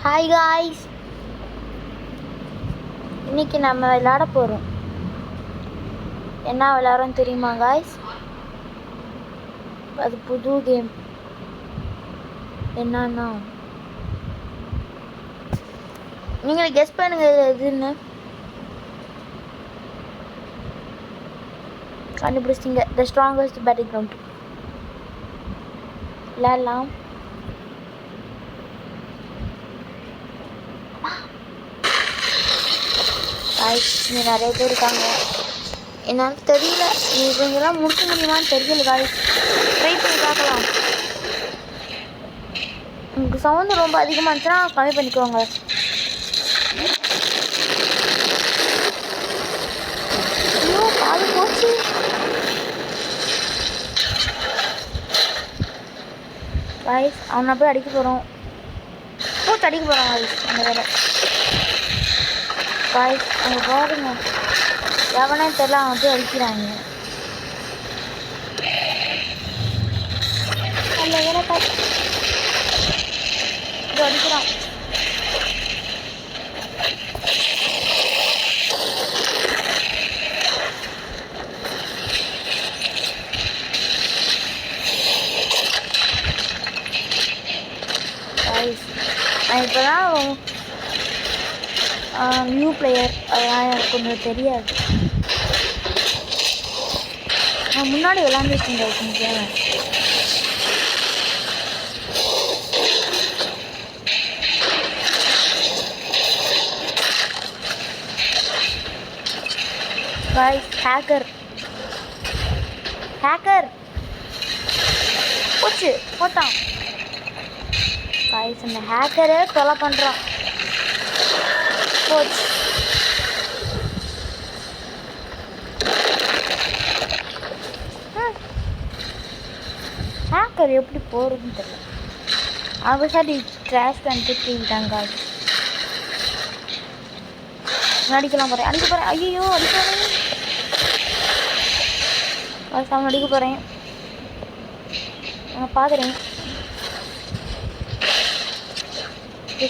Hi guys, இன்னைக்கு நம்ம விளையாட போகிறோம். என்ன விளையாடுறோம் தெரியுமா காய்ஸ்? அது புது கேம். என்னன்னா நீங்களே கெஸ் பண்ணுங்க எதுன்னு. கண்டுபிடிச்சிங்க. த ஸ்ட்ராங்கஸ்ட் பேட்டிங் கிரவுண்ட் விளையாடலாம். இங்கே நிறைய பேர் இருக்காங்க. என்னால் தெரியல, இவங்கெல்லாம் முடிக்க முடியுமான்னு தெரியல காய்ஸ். ட்ரை பண்ணி பார்க்கலாம். உங்களுக்கு சவுண்டு ரொம்ப அதிகமாக இருந்துச்சுன்னா கம்மி பண்ணிக்கோங்க. ஐயோ, காது போச்சு. காய்ஸ், அவனை போய் அடிக்க போகிறோம். போட்டு அடிக்க போகிறோம் காய்ஸ். அந்த வேலை காய்ஸ் அங்கே பாருங்க, எவனே தெரியல, அவன் போய் அடிக்கிறாங்க. அந்த வேலை காய்ஸ் இது அடிக்கிறான். காய்ஸ் நான் இப்போ தான் நியூ பிளேயர், அதெல்லாம் எனக்கு கொஞ்சம் தெரியாது. நான் முன்னாடி விளாண்டுருக்கேன் கொஞ்சம். காய்ஸ் ஹேக்கர் போச்சு, போட்டான். காய்ஸ் அந்த ஹேக்கரே தொலை பண்ணுறான். போச்சு. ஹேக்கர் எப்படி போகிறதுன்னு தெரியல. அவங்க சார் ட்ராஷ் பண்ணிட்டு தூக்கிட்டாங்க. அடிக்கலாம் போகிறேன், அடிக்க போகிறேன். ஐயோ அடிக்கிறேன். அவன் அடிக்க போகிறேன். நான் பார்க்குறேன்.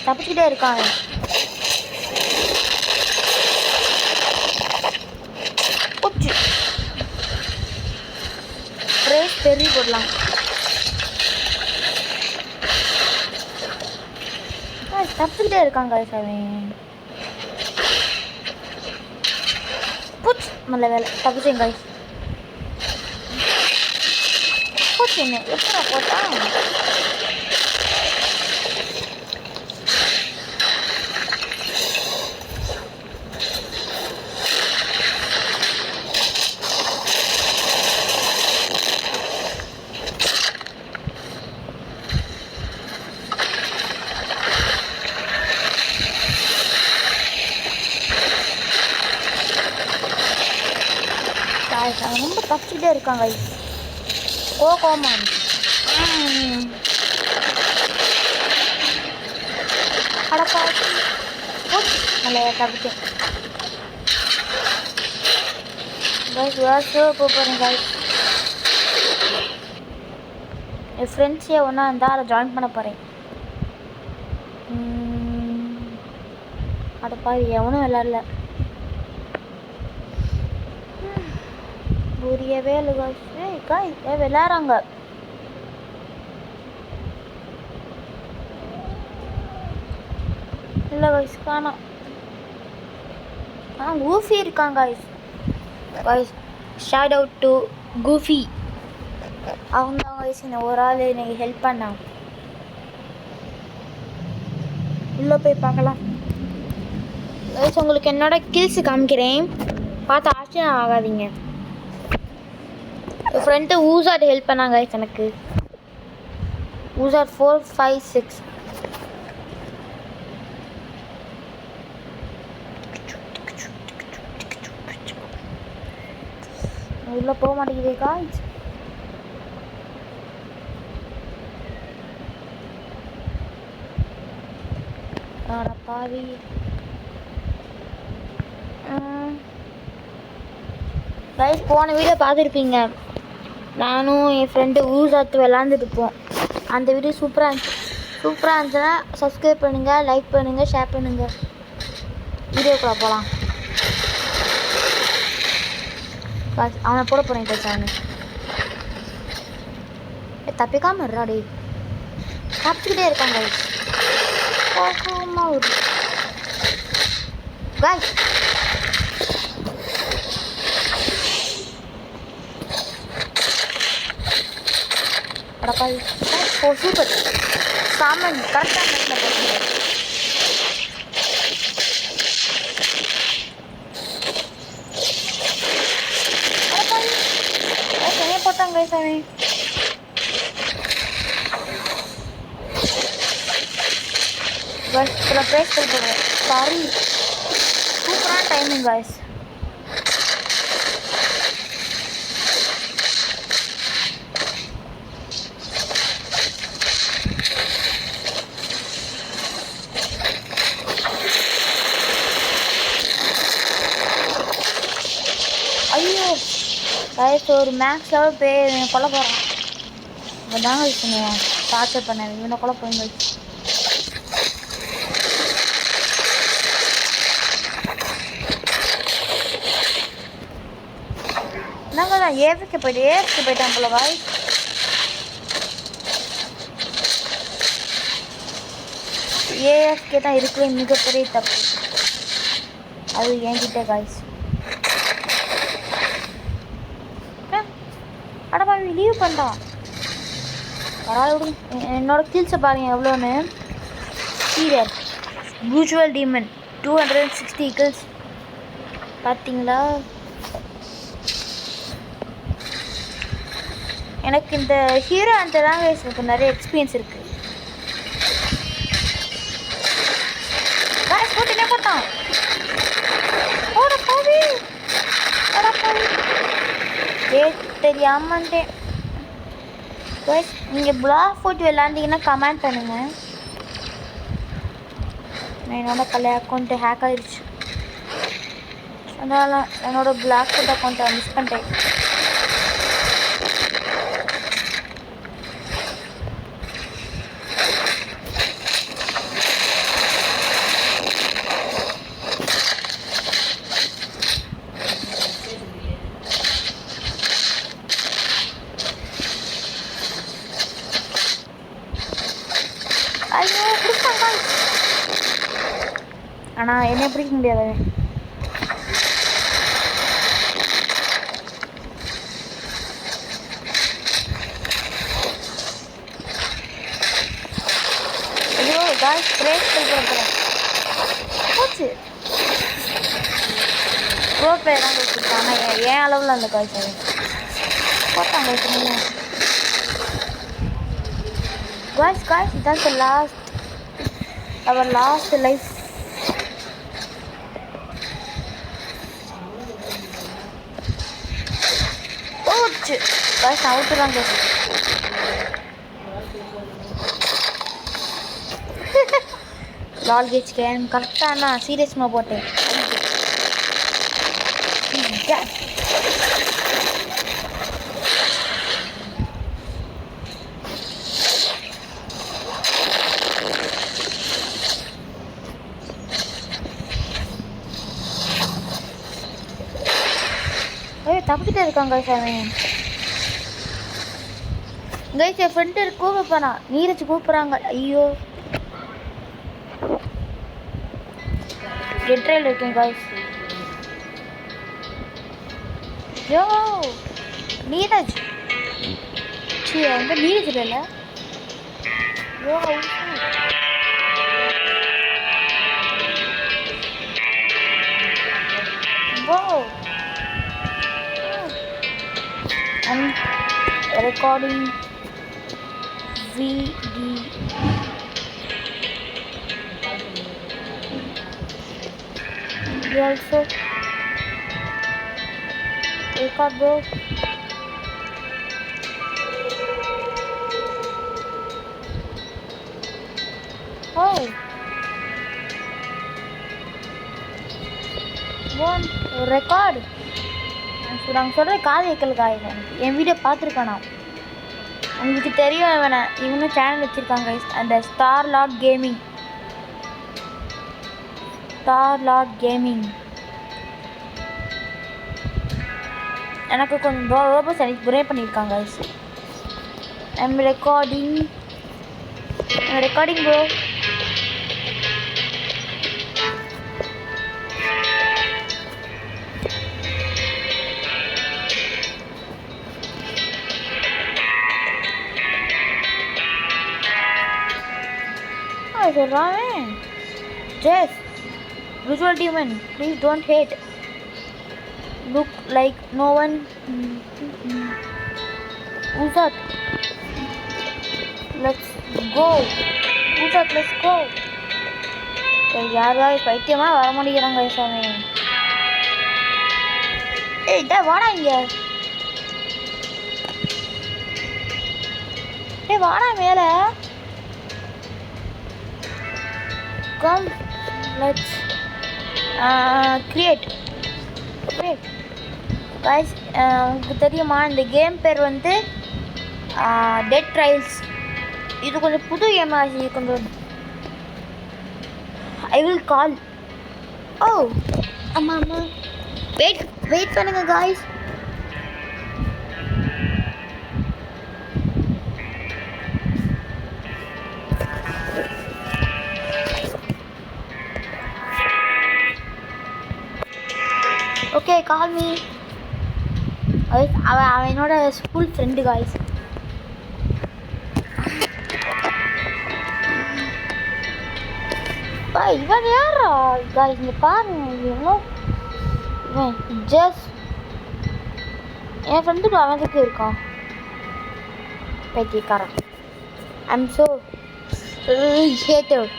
தப்பிச்சுக்கிட்டே இருக்கான். போச்சு. ரேஸ் பெரிய போடலாம். தப்பிச்சுக்கிட்டே இருக்காங்க அவன். போச்சு. நல்ல வேலை தப்பிச்சேன் காய்ஸ். போச்சு. என்ன எப்படா போட்டான்? அவன் ரொம்ப தப்பிச்சுக்கிட்டே இருக்காங்க. கோமா அடப்பா. நல்ல தப்பிச்சேன் காய்ஸ். போகிறேன் காய்ஸ். என் ஃப்ரெண்ட்ஸே ஒன்றா இருந்தால் அதை ஜாயின் பண்ண போகிறேன். அடப்பா, எவனும் விளையாடல. புரியவே இல்லை காய்ஸ். காய்ஸ் விளையாடுறாங்க. இல்லை காய்ஸ் காணோம். கூஃபி இருக்காங்க guys. Guys shout out to Goofy. அவங்க தான் காய்ஸ் இந்த ஒரு ஆள் எனக்கு ஹெல்ப் பண்ணாங்க. உள்ளே போய் பார்க்கலாம் காய்ஸ். உங்களுக்கு என்னோட கில்ஸ் காமிக்கிறேன், பார்த்து ஆச்சரியம் ஆகாதீங்க. என் ஃப்ரெண்டு ஊசாட் ஹெல்ப் பண்ணாங்க காய்ஸ் எனக்கு. ஊசாட் 4, 5, 6. உள்ள போக மாட்டேங்குது காய்ஸ். பாவி. காய்ஸ் போன வீடியோ பார்த்துருப்பீங்க. நானும் என் ஃப்ரெண்டு ஊசாத்து விளாண்டுட்டு இருப்போம். அந்த வீடியோ சூப்பராக இருந்துச்சு. சூப்பராக இருந்துச்சுன்னா சப்ஸ்கிரைப் பண்ணுங்கள், லைக் பண்ணுங்கள், ஷேர் பண்ணுங்கள். வீடியோக்குள்ளே போகலாம். அவனை போட போகிறேன் கைஸ். அவனு தப்பிக்காமல் இருறாடி, தப்பிக்கிட்டே இருக்காங்க கைஸ். போகாம ஒரு கைஸ் அடப்பாய். ஓ சூப்பர், சாமன் கரெக்டாக நேரத்தில் போட்டுங்க. அடப்பாய் ஓகே போட்டாங்க கைஸ். அவன் இதில் ப்ரைஸ் கொடுத்துருவேன். சாரி, சூப்பரான டைமிங் காய்ஸ். ஐயோ காய்ஸ், ஒரு மேக்ஸ் லெவல் கொல்ல போகிறான். இவன் தாங்க வச்சுங்க டார்ச்சர் பண்ண, இவனை கொல்ல போய் வச்சு. நாங்கள் தான் ஏஎஃப்கே போயிட்டேன் போல பாய். ஏஎஃப்கே தான் இருக்கிற மிகப்பெரிய தப்பு, அது என்கிட்ட காய்ஸ். அட பாய் லீவ் பண்ணிட்டான். பரவாயில்ல விடுங்க. என்னோட கில்ஸை பாருங்கள் எவ்வளோன்னு. சீரியர் யூஜுவல் டீமன் 260 கில்ஸ் பார்த்தீங்களா. எனக்கு இந்த ஹீரோ அந்த தான் எனக்கு நிறைய எக்ஸ்பீரியன்ஸ் இருக்குது. காய்ஸ் போட்டுனே போட்டான். ஓட போவி தெரியாமட்டேன். காய்ஸ் நீங்கள் பிளாக் போட்டு விளாண்டிங்கன்னா கமெண்ட் பண்ணுங்கள். என்னோட பழைய அக்கௌண்ட்டு ஹேக் ஆகிடுச்சு, அதனால் என்னோடய பிளாக் ஃபுட் அக்கௌண்ட்டை மிஸ் பண்ணிட்டேன். ஐயோ பிடிச்சாங்க, ஆனால் என்னை பிடிக்க முடியாது. ஐயோ காய்ஸ் பிரேக் பண்ணுறேன் போச்சு. ப்ரோ பிளேயர் தான் வச்சுருக்கேன், ஆனால் ஏன் அளவில் அந்த காய்ஸ் அது போட்டாங்க. Guys, that's our last life. Oh, guys, out run guys. Lol gauge can correct na serious ma bote. Yeah. தப்பிக்கிட்டே இருக்காங்க சாமி. கைஸ் என் ஃப்ரெண்டு கூப்பிட்றான், நீரஜ் கூப்பிட்றாங்க. ஐயோ கெட்ரையில் இருக்கேன் கைஸ். யோ நீரஜ் வந்து நீரஜ் இல்லை. யோ I'm recording video. You also record bro. Oh, one record. நாங்கள் சொல்கிற காது வைக்கல காய். என் வீடியோ பார்த்துருக்கானா உங்களுக்கு தெரியும் இவனும் சேனல் வச்சுருக்காங்க கைஸ். அந்த ஸ்டார் லார்ட் கேமிங் எனக்கு கொஞ்சம் ரோபோஸ் எனக்கு புரே பண்ணியிருக்காங்க guys. I'm recording bro. Jess, visual demon, please don't hate. Look like no one. Who's that? Let's go. யாரா பைத்தியமா வர முடிக்கிறாங்க சாமி. ஏய் டா வாடா இங்க. ஏய் வாடா மேல. Come, let's create. Guys, உங்களுக்கு தெரியுமா இந்த கேம் பேர் வந்து Dead Trials. இது கொஞ்சம் புது கேம் ஆச்சு. கொஞ்சம் I will call. Oh, அம்மா வெயிட் பண்ணுங்க guys. Okay, call me. அவன் என்னோட ஸ்கூல் ஃப்ரெண்டு guys. இவன் யாரா guys? இங்க பாருங்க. இவன் ஜஸ்ட் என் ஃப்ரெண்டுக்கு அவனுக்கு இருக்கான் பைத்தியக்காரன். I'm so hated.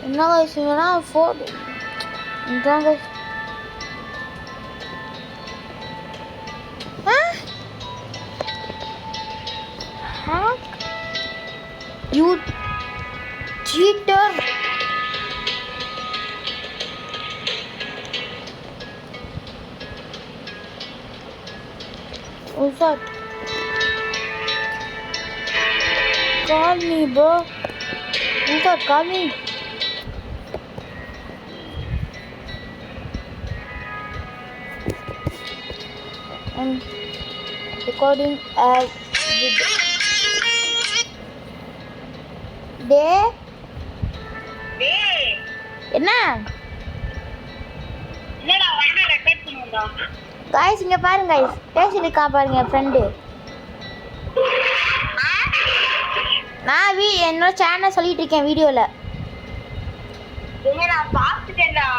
என்ன guys இவனா ஃபோன் இந்தாங்க. You cheater. What's that? Call me, bro. What's that? Call me. I'm recording as என்ன guys இங்க பாருங்க guys பேசிருக்கா பாருங்க ஃப்ரெண்டு. நான் என்னோட சேனல் சொல்லிட்டு இருக்கேன் வீடியோல. நான் பாத்துட்டேன்டா.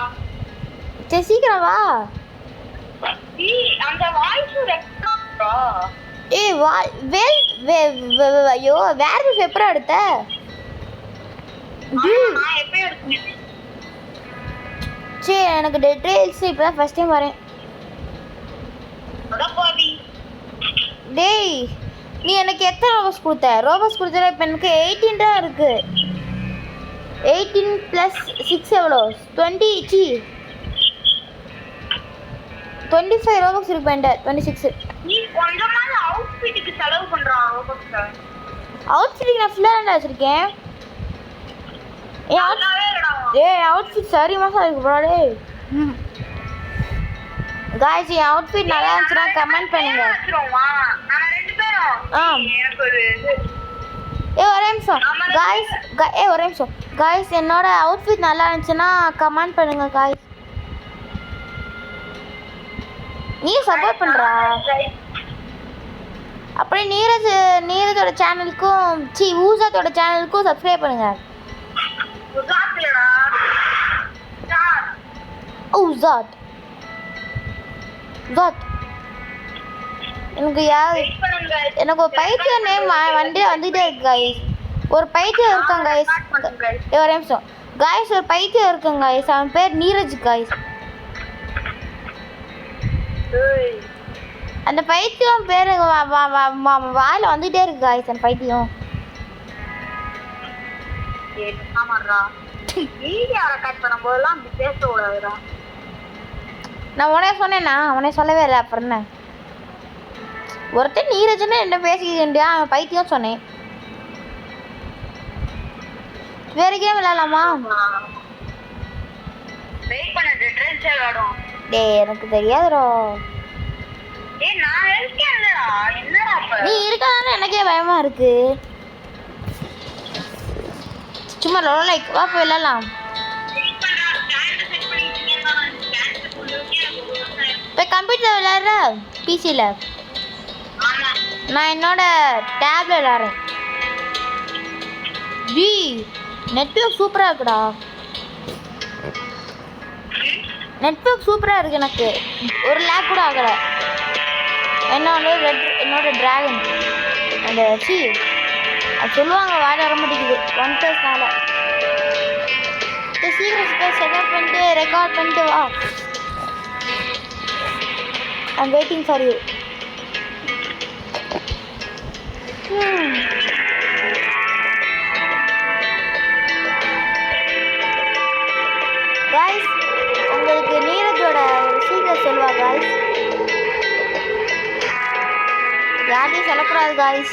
சரி சீக்கிரம் வா. அந்த வாய்ஸ் ரெக்கார்டா? ஐயோ வேற பேப்பரா எடுத்த? சரி எனக்கு டீடைல்ஸ் இப்பதான் ஃபர்ஸ்ட் டைம் வரேன். டேய் நீ எனக்கு எத்தனை ரோபோஸ் கொடுத்த? இப்போ எனக்கு 18 தான் இருக்கு. 18 + 6 எவ்வளோ? 25 ரோபோஸ் இருக்கு என்கிட்ட. 26. நீ கொஞ்சமாவது அவுட்ஃபிட்டுக்கு செலவு பண்றா ரோபோஸ்க்கு. அவுட்ஃபிட்டுக்கு நான் ஃபுல்லா தான் வச்சிருக்கேன். அவுட்ஃபிட் சரி மாசம் இருக்கு ப்ரோ. டேய் गाइस ये அவுட்ஃபிட் நல்லா இருந்துச்சுனா கமெண்ட் பண்ணுங்க. நாம ரெண்டு பேரும் எனக்கு ஒரு ஒரே நிமிஷம் गाइस ஒரே நிமிஷம் गाइस என்னோட அவுட்ஃபிட் நல்லா இருந்துச்சுனா கமெண்ட் பண்ணுங்க गाइस. நீ சப்போர்ட் பண்றா. அப்படியே நீரஜோட சேனலுக்கும் ஊசாத்தோட சேனலுக்கும் சப்ஸ்கிரைப் பண்ணுங்க. ஊசாத் எனக்கு ஒரு பைத்தியம் நேம் வண்டியில் வந்துட்டே இருக்கு गाइस. ஒரு பைத்தியம் இருக்காங்க गाइस. ஒரே நிமிஷம் गाइस ஒரு பைத்தியம் இருக்காங்க गाइस. அவன் பேர் நீரஜ் गाइस. அந்த பைத்தியம் பேர் வாயில வந்துட்டே இருக்கு गाइस. அந்த பைத்தியம் நான் உடனே சொன்னேன்னா அவனே சொல்லவே இல்லை. அப்புறம் என்ன ஒருத்தன் நீரஜ்னு என்ன பேசிக்கிட்டு அவன் பைத்தியம் சொன்னேன். வேற கேம் விளையாடலாமா? வெயிட் பண்ணு ட்ரெஸ் விளையாடும். டேய் எனக்கு தெரியாதுடா. ஏய் நான் இருக்கேன்டா. என்னடா அப்ப? நீ இருக்கதானே எனக்கே பயமா இருக்கு. சும்மா லைக் வா போய் விளையாடலாம். இப்போ கம்ப்யூட்டர் விளையாடுற பிசியில்? நான் என்னோட டேப்ல விளையாடுறேன். ஜி நெட்வொர்க் சூப்பராக இருக்குடா. நெட்வொர்க் சூப்பராக இருக்கு. எனக்கு ஒரு லேக் கூட ஆகலை. என்னோட டிராகன் அந்த அது சொல்லுவாங்க வாட வர மாட்டேங்குது 1+4. சீக்கிரம் செட்டப் பண்ணிட்டு ரெக்கார்ட் பண்ணிட்டு வா. I'm waiting for you. Guys, உங்களுக்கு நீரஜோட ஒரு சீக்கிரம் சொல்லுவா guys. யார்ட்டையும் சொல்லக்கூடாது guys.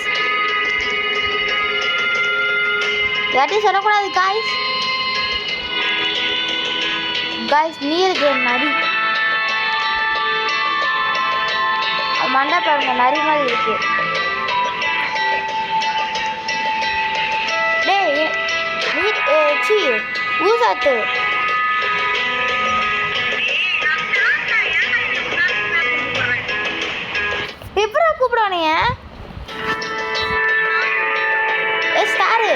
யார்ட்டையும் சொல்லக்கூடாது guys. guys நீரஜ் நரி மண்டை பாருங்க நரி மாதிரி இருக்கு. டேய் சி ஊசாத்து எப்படா கூப்பிடுவானுங்க? ஸ்டாரு.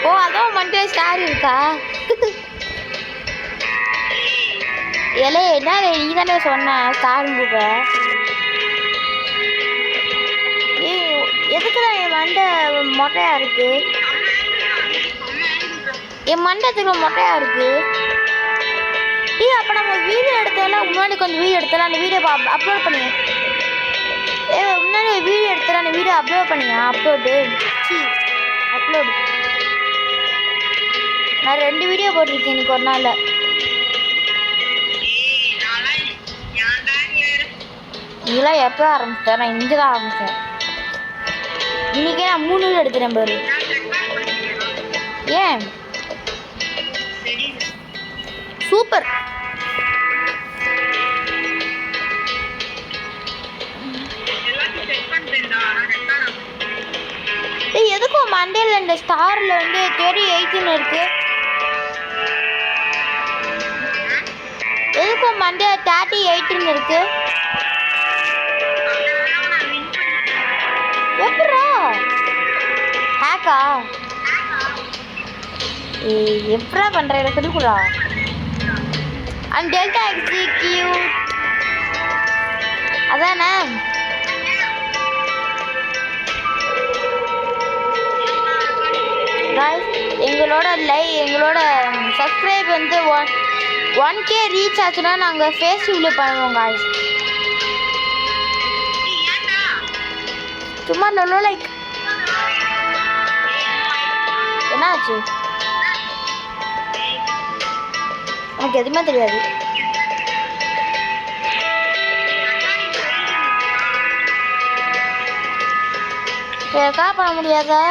ஓ அதான் மண்டே ஸ்டார் இருக்கா? ஏலே என்ன நீ தானே சொன்ன ஸ்டார் கூப்ப. எதுக்குதான் என் மண்டை மொட்டையா இருக்கு? என் மண்டத்துக்கு மொட்டையா இருக்கு. அப்போ நம்ம வீடியோ எடுத்தாலும் முன்னாடி கொஞ்சம் வீடியோ எடுத்தாலும் அந்த வீடியோ அப்லோட் பண்ணுங்க. முன்னாடி வீடியோ எடுத்தாலும் அந்த வீடியோ அப்லோட் பண்ணுங்க. அப்லோடு நான் 2 வீடியோ போட்டிருக்கேன் இன்னைக்கு ஒரு நாளில். இதெல்லாம் எப்போ ஆரம்பிச்சேன்? நான் இங்கே தான் ஆரம்பித்தேன். இன்னைக்கே நான் 3 வீடியோ எடுத்துட்டேன் பாரு. ஏன் சூப்பர். எதுக்கும் மண்டேல இந்த ஸ்டார்ல வந்து 38 இருக்கு. எதுக்கும் மண்டே 38 இருக்கு. எப்படா ஹேக்கா? எப்படா பண்ற எனக்கு சொல்லிக்கூடா. அண்ட் டெல்டா எக்ஸிக்யூட் அதானே? எங்களோட சப்ஸ்கிரைப் வந்து 1K ரீச் ஆச்சுன்னா நாங்கள் ஃபேஸ் ரிவ்யூ பண்ணுவோம் guys. சும்மா லைக் என்னாச்சு? எனக்கு எதுவுமே தெரியாது. கேட்கா பண்ண முடியாதா?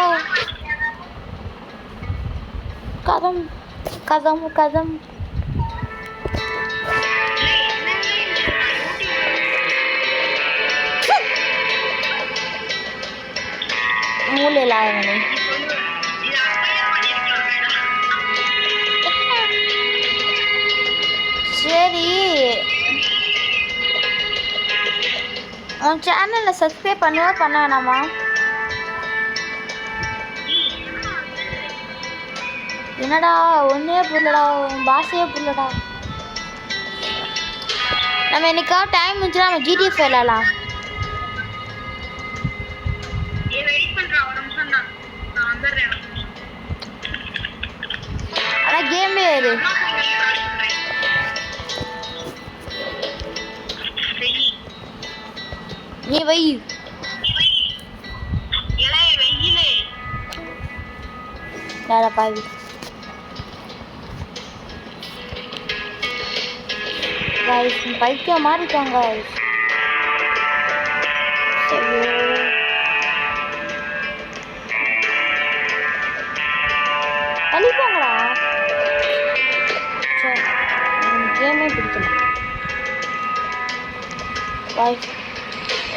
கதம் கதம் கதம் மூலையில் ஆகணும். சரி உன் சேனலில் சப்ஸ்கிரைப் பண்ணுவா பண்ண வேணாமா? என்னடா ஒன்றே புரியலடா, உன் பாஷையே புரியலடா. நம்ம என்னைக்கா டைம் இருந்துச்சுன்னா நம்ம ஜிடிஎஃப் விளையாடலாம். ஆனால் கேமே இது நீ வை. பாவி பைத்தியம் மாறிட்டாங்க. தள்ளிப்போங்களா? சரி, கேமே பிடிக்கல.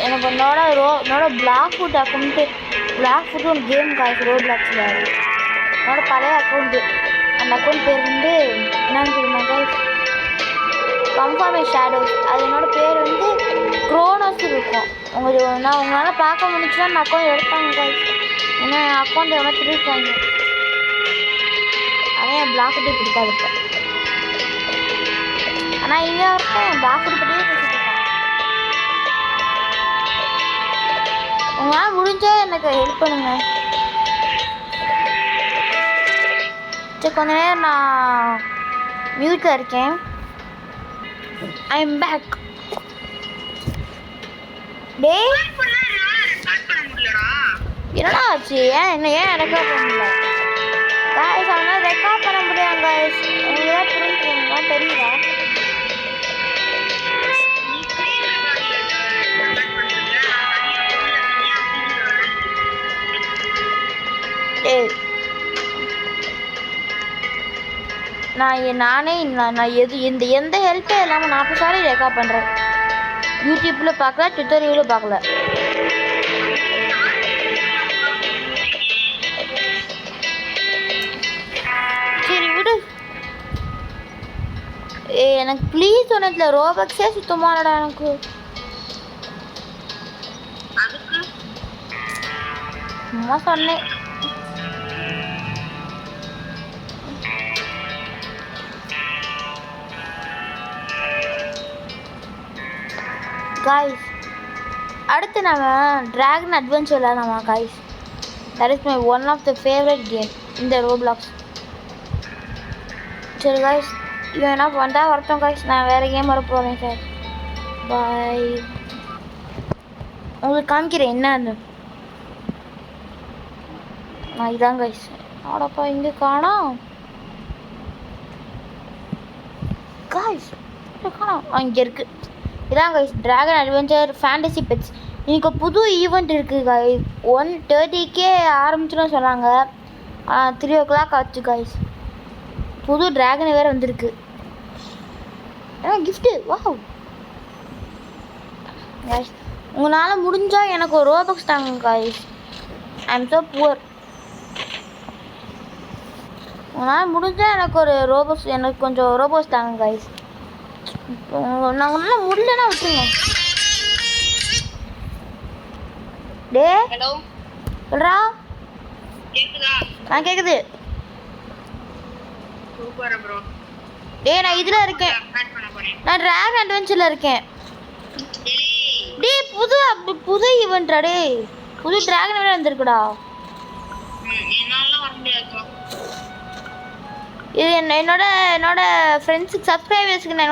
எனக்கு என்னோட பிளாக் ஃபுட் அக்கௌண்ட்டு ஒரு கேம் காய்ச்சி ரோப்ளாக்ஸில் என்னோட பழைய அக்கௌண்ட்டு. அந்த அக்கௌண்ட் பேர் வந்து என்னன்னு தெரியுமா காய்ஸ்? கம்ஃபார்மே ஷேடோஸ். அது என்னோட பேர் வந்து க்ரோனோஸ் இருக்கும். உங்களால் பார்க்க முடிஞ்சுன்னா அந்த அக்கௌண்ட் எடுத்தாங்க காய்ஸ். ஏன்னா என் அக்கௌண்ட் எவ்வளோ திருப்பாங்க. ஆனால் என் பிளாக் ஃபுட்டே பிடிக்காது இப்போ. ஆனால் இங்கே வரைக்கும் என் பிளாக் ஃபுட் பற்றியே பேசிட்டு இருக்கேன். உங்களால் முடிஞ்சால் எனக்கு ஹெல்ப் பண்ணுங்க. சரி, கொஞ்ச நேரம் நான் மியூட்டில் இருக்கேன். I am back. டேய் என்னடா ஆச்சு? ஏன் ரெக்கார்ட் பண்ண முடியல? காய்ஸ் அவனால் ரெக்கார்ட் பண்ண முடியாது காய்ஸ். உங்களுக்கு தான் புரிஞ்சுக்கணுங்களா? தெரியுதா? நான் எந்த ஹெல்ப்பே இல்லாமல் 40 சாரி ரெக்கார்ட் பண்ணுறேன். யூடியூப்பில் பார்க்கல, ட்விட்டரில் பார்க்கல. சரி விடு. எனக்கு ப்ளீஸ் சொன்னதில்ல, ரோபக்ஸே சுத்தமானடா எனக்கு. சும்மா சொன்னேன். காய்ஸ் அடுத்து நம்ம ட்ராகன் அட்வென்ச்சர் விளையாடலாமா guys? That is my one of the favourite game இந்த ரோப்ளாக்ஸ். சரி காய்ஸ், இவன் என்ன பண்ணுறா வரட்டும் காய்ஸ். நான் வேறு கேம் வர போகிறேன் சார். பாய். உங்களுக்கு காமிக்கிறேன் என்னன்னு. நான் இதான் காய்ஸ். ஆடப்பா இங்கே காணோம் காய்ஸ். காணோம். இங்கே இருக்குது. இதான் guys dragon adventure fantasy pets. இன்னைக்கு புது ஈவெண்ட் இருக்குது கைஸ். 1:30க்கே ஆரம்பிச்சுன்னு சொன்னாங்க. 3 o'clock ஆச்சு கைஸ். புது ட்ராகன் வேறு வந்திருக்கு. Gift wow guys. உங்களால் முடிஞ்சால் எனக்கு ஒரு ரோபக்ஸ் தாங்க guys. I am so poor. உங்களால் முடிஞ்சால் எனக்கு கொஞ்சம் ரோபோஸ் தாங்க கைஸ். நாங்கள் நல்லா முடியலன்னா விட்டுருங்க. டே ஹலோ சொல்றா. கேக்குதா? கேக்குது. Super bro. டேய் நான் இதுல இருக்கேன். நான் ட்ராகன் அட்வென்ச்சர்ல இருக்கேன். டேய் புது ஈவென்ட்ரா. டேய் புது ட்ராகன் வேற வந்திருக்குடா. என்னால வர முடியாது. இது என்னோட ஃப்ரெண்ட்ஸுக்கு சப்ஸ்கிரைபர்ஸுக்கு நான்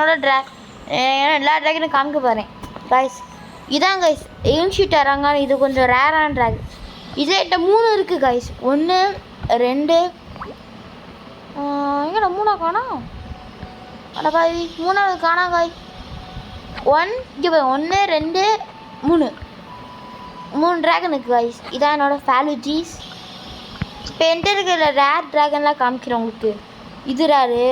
எல்லா ட்ராகனும் காமிக்க போகிறேன் கைஸ். இதான் கைஸ் ஏன்ஷிட் அரங்கான். இது கொஞ்சம் ரேரான ட்ராகன். இதே 3 இருக்குது கைஸ். 1 2 எங்கடா 3 காணோம்? அட காய் 3வது காணோம் காய். 1 2 3 ட்ராகன் இருக்குது கைஸ். இதான் என்னோடய ஃபேலுஜீஸ். இப்போ என்கிட்ட இருக்கிற ரேர் ட்ராகன்லாம் காமிக்கிறேன் உங்களுக்கு. இது ராரு.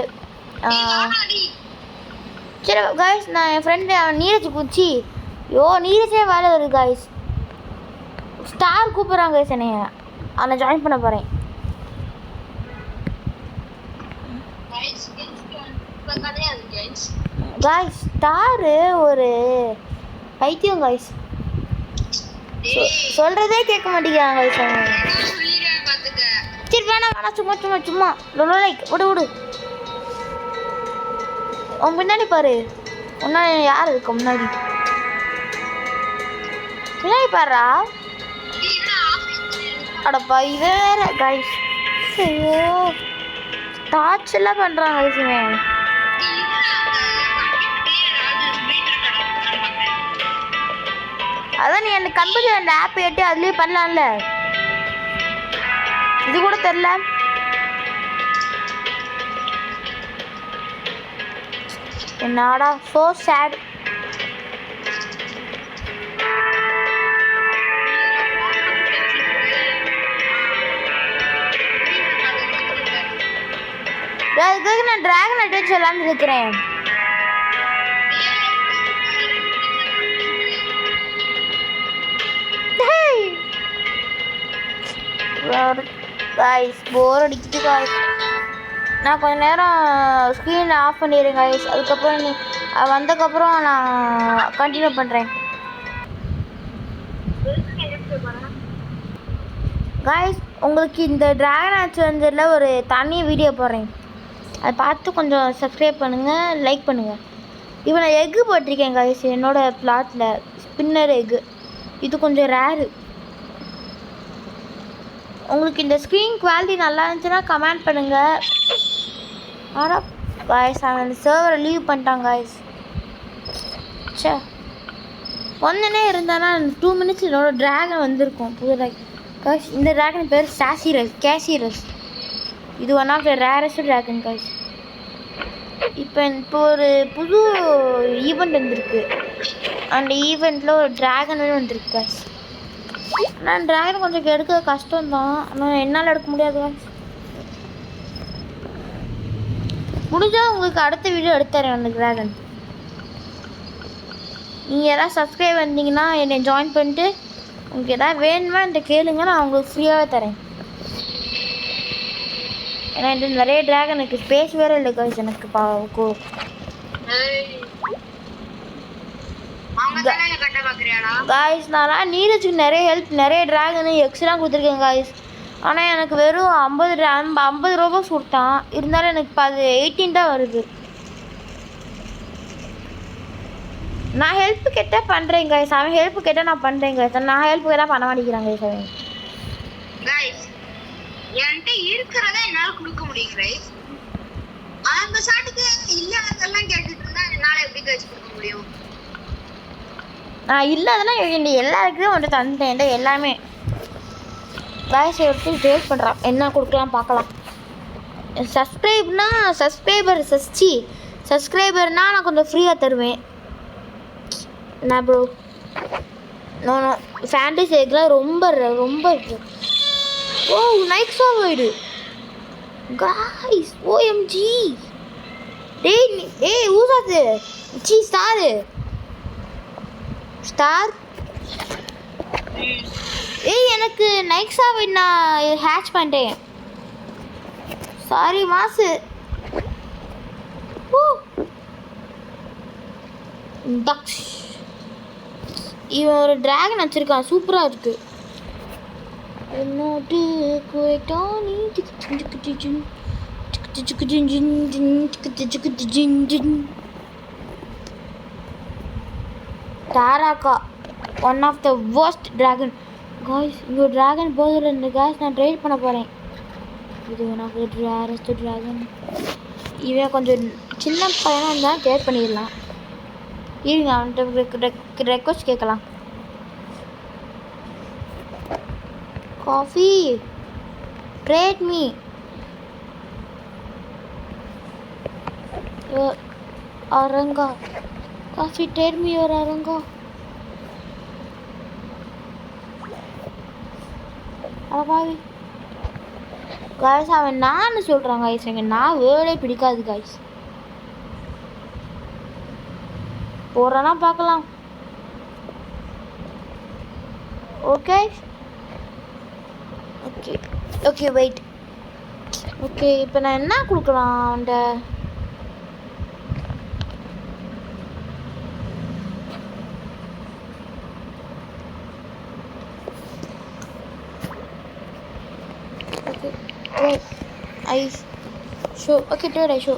சரி காய்ஸ், நான் என் ஃப்ரெண்டு அவன் நீரஜ் குச்சி. நீரஜே வேலை வருது காய்ஸ். ஸ்டார் கூப்பிட்றாங்க காய்ஸ் என்னைய. அவனை ஜாயின் பண்ண போகிறேன். காய்ஸ் ஸ்டாரு ஒரு பைத்தியம் காய்ஸ். சொல்கிறதே கேட்க மாட்டேங்கிறாங்க காய்ஸ் அவன். சரி வேணாம் சும்மா லைக் விடு. உன் பின்னாடி பாரு. முன்னாடி யார் இருக்க? முன்னாடி பாருடா. அடப்பா இது வேற கைஸ். ஐயோ டார்ச் எல்லாம் பண்ணுறான் கைஸ் இவன். அதான் நீ அந்த கம்ப்யூட்டர் அந்த ஆப் ஏற்றி அதுலேயே பண்ணலாம்ல. இது கூட தெரில. என்னடா ஸோ சேட். அதுக்காக நான் டிராகன் அட்டாச் விளாண்டு இருக்கிறேன். காய்ஸ் போர் அடிக்குது காய்ஸ். நான் கொஞ்ச நேரம் ஸ்க்ரீன் ஆஃப் பண்ணிடுறேன் காய்ஸ். அதுக்கப்புறம் நீ வந்ததுக்கப்புறம் நான் கண்டினியூ பண்ணுறேன் காய்ஸ். உங்களுக்கு இந்த டிராகன் அட்வென்ச்சரில் ஒரு தனி வீடியோ போடுறேன், அதை பார்த்து கொஞ்சம் சப்ஸ்கிரைப் பண்ணுங்கள், லைக் பண்ணுங்கள். இப்போ நான் எக்கு போட்டிருக்கேன் காய்ஸ் என்னோடய பிளாட்டில், ஸ்பின்னர் எக்கு. இது கொஞ்சம் ரேரு. உங்களுக்கு இந்த ஸ்க்ரீன் குவாலிட்டி நல்லா இருந்துச்சுன்னா கமெண்ட் பண்ணுங்கள். ஆனால் காய்ஸ் அவன் அந்த சர்வரை லீவ் பண்ணிட்டான் காய்ஸ். சே ஒன்றுனே இருந்தானா 2 மினிட்ஸ் என்னோட ட்ராகன் வந்திருக்கும் புது ட்ராகன் காய்ஸ். இந்த ட்ராகன் பேர் கேசிரஸ். இது one of the rarest dragon guys. இப்போ ஒரு புது ஈவெண்ட் வந்திருக்கு. அந்த ஈவெண்ட்டில் ஒரு ட்ராகன் வந்திருக்கு காய்ஸ். ஆனால் ட்ராகன் கொஞ்சம் எடுக்க கஷ்டம்தான், ஆனால் என்னால் எடுக்க முடியாது காய்ஸ். முடிஞ்சால் உங்களுக்கு அடுத்த வீடியோ எடுத்துறேன் அந்த ட்ராகன். நீங்கள் யாராவது சப்ஸ்கிரைப் வந்தீங்கன்னா என்னை ஜாயின் பண்ணிட்டு உங்களுக்கு எதாவது வேணுமா என்கிட்ட கேளுங்க, நான் உங்களுக்கு ஃப்ரீயாகவே தரேன். ஏன்னா என்கிட்ட நிறைய ட்ராகன் இருக்குது, ஸ்பேஸ் வேறு இல்லை காய்ஸ் எனக்கு காய்ஸ். நான் நீரஜுக்கு நிறைய ட்ராகனு எக்ஸ்ட்ரா கொடுத்துருக்கேன் காய்ஸ். ஆனால் எனக்கு வெறும் 50 ரூபாய் கொடுத்தான். இருந்தாலும் எனக்கு அது 18 தான் வருது. நான் ஹெல்ப் கேட்டால் பண்ணுறேன் காய்ஸ், அவன் ஹெல்ப் கேட்டால் நான் பண்ணுறேன் காய்ஸ். நான் ஹெல்ப் கேட்டால் பண்ண மாட்டேங்கிறான் காய்ஸ் அவன். என்கிட்ட இருக்கிறத என்னால் கொடுக்க முடியும் காய்ஸ். அந்த சாட்டுக்கு இல்லாததெல்லாம் கேட்டுட்டு இருந்தா என்னால் எப்படி காய்ஸ் கொடுக்க முடியும்? நான் இல்லாதெல்லாம் எல்லாருக்குமே வந்துட்டு தந்துட்டேன் எல்லாமே காய்ஸ். எடுத்து டேட் பண்ணுறான், என்ன கொடுக்கலாம் பார்க்கலாம். சப்ஸ்கிரைபர்னால் நான் கொஞ்சம் ஃப்ரீயாக தருவேன். என்ன ப்ரோ? நோ ஃபேண்டசி எக்லாம் ரொம்ப இருக்குது. ஓ நைக்ஸா போயிடு காய்ஸ். ஓஎம்ஜி டேய் ஊசாது சி ஸ்டார் ஏய் எனக்கு நைக்ஸா நான் ஹேட்ச் பண்ணிட்டேன். சாரி மாசு. ஓ டக்ஸ். இவன் ஒரு டிராகன் வச்சிருக்கான், சூப்பராக இருக்கு. என்னோடு குவைட்டானி டாராக்கா one of the worst dragon guys. இங்கே டிராகன் போதில் இருந்து காய்ஸ் நான் ட்ரைட் பண்ண போகிறேன். இது one of the rarest dragon. இவன் கொஞ்சம் சின்ன பையனாக இருந்தால் ட்ரேட் பண்ணிடலாம். இருங்க அவன்கிட்ட ரெக்வஸ்ட் கேட்கலாம். Coffee trade me. அரங்கா காஃபி ட்ரேட் மீ ஒரு அரங்கா. அப்பாவி காய்ஸ் அவன் நான் சொல்கிறான் காய்ஸ். எங்கள் நான் வேர்டே பிடிக்காது காய்ஸ். போகிறானா பார்க்கலாம். Okay wait. ஓகே இப்போ நான் என்ன கொடுக்கலாம் அவன்கிட்ட? Okay wait I show. Okay that I show.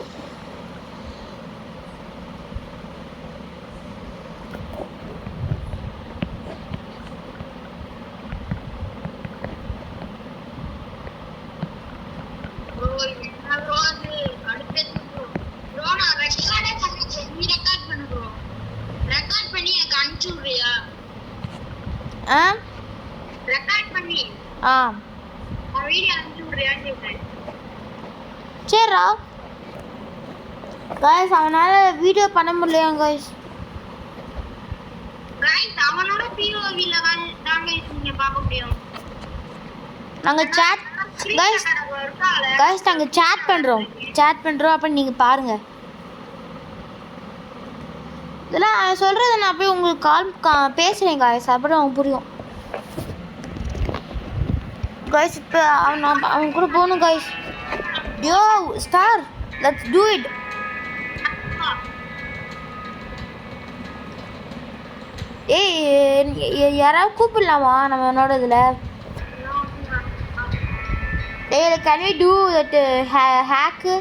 சரிடா காய்ஸ். அவனால் வீடியோ பண்ண முடியலையா காய்ஸ்? அவனோட பிஓவில தான் நீங்க பார்க்க முடியும். நாங்கள் சாட் காய்ஸ் இருக்காளே காய்ஸ் நாங்கள் சேட் பண்ணுறோம் அப்போ நீங்கள் பாருங்கள். இதெல்லாம் சொல்கிறத நான் போய் உங்களுக்கு பேசுகிறேன் காய்ஸ், அப்புறம் அவங்க புரியும். காய்ஸ் இப்போ அவன் கூட போகணும் guys. Yo star, let's do it. ஏய் யாராவது கூப்பிடலாமா நம்ம என்னோட இதில்? ஏய் can we do that hack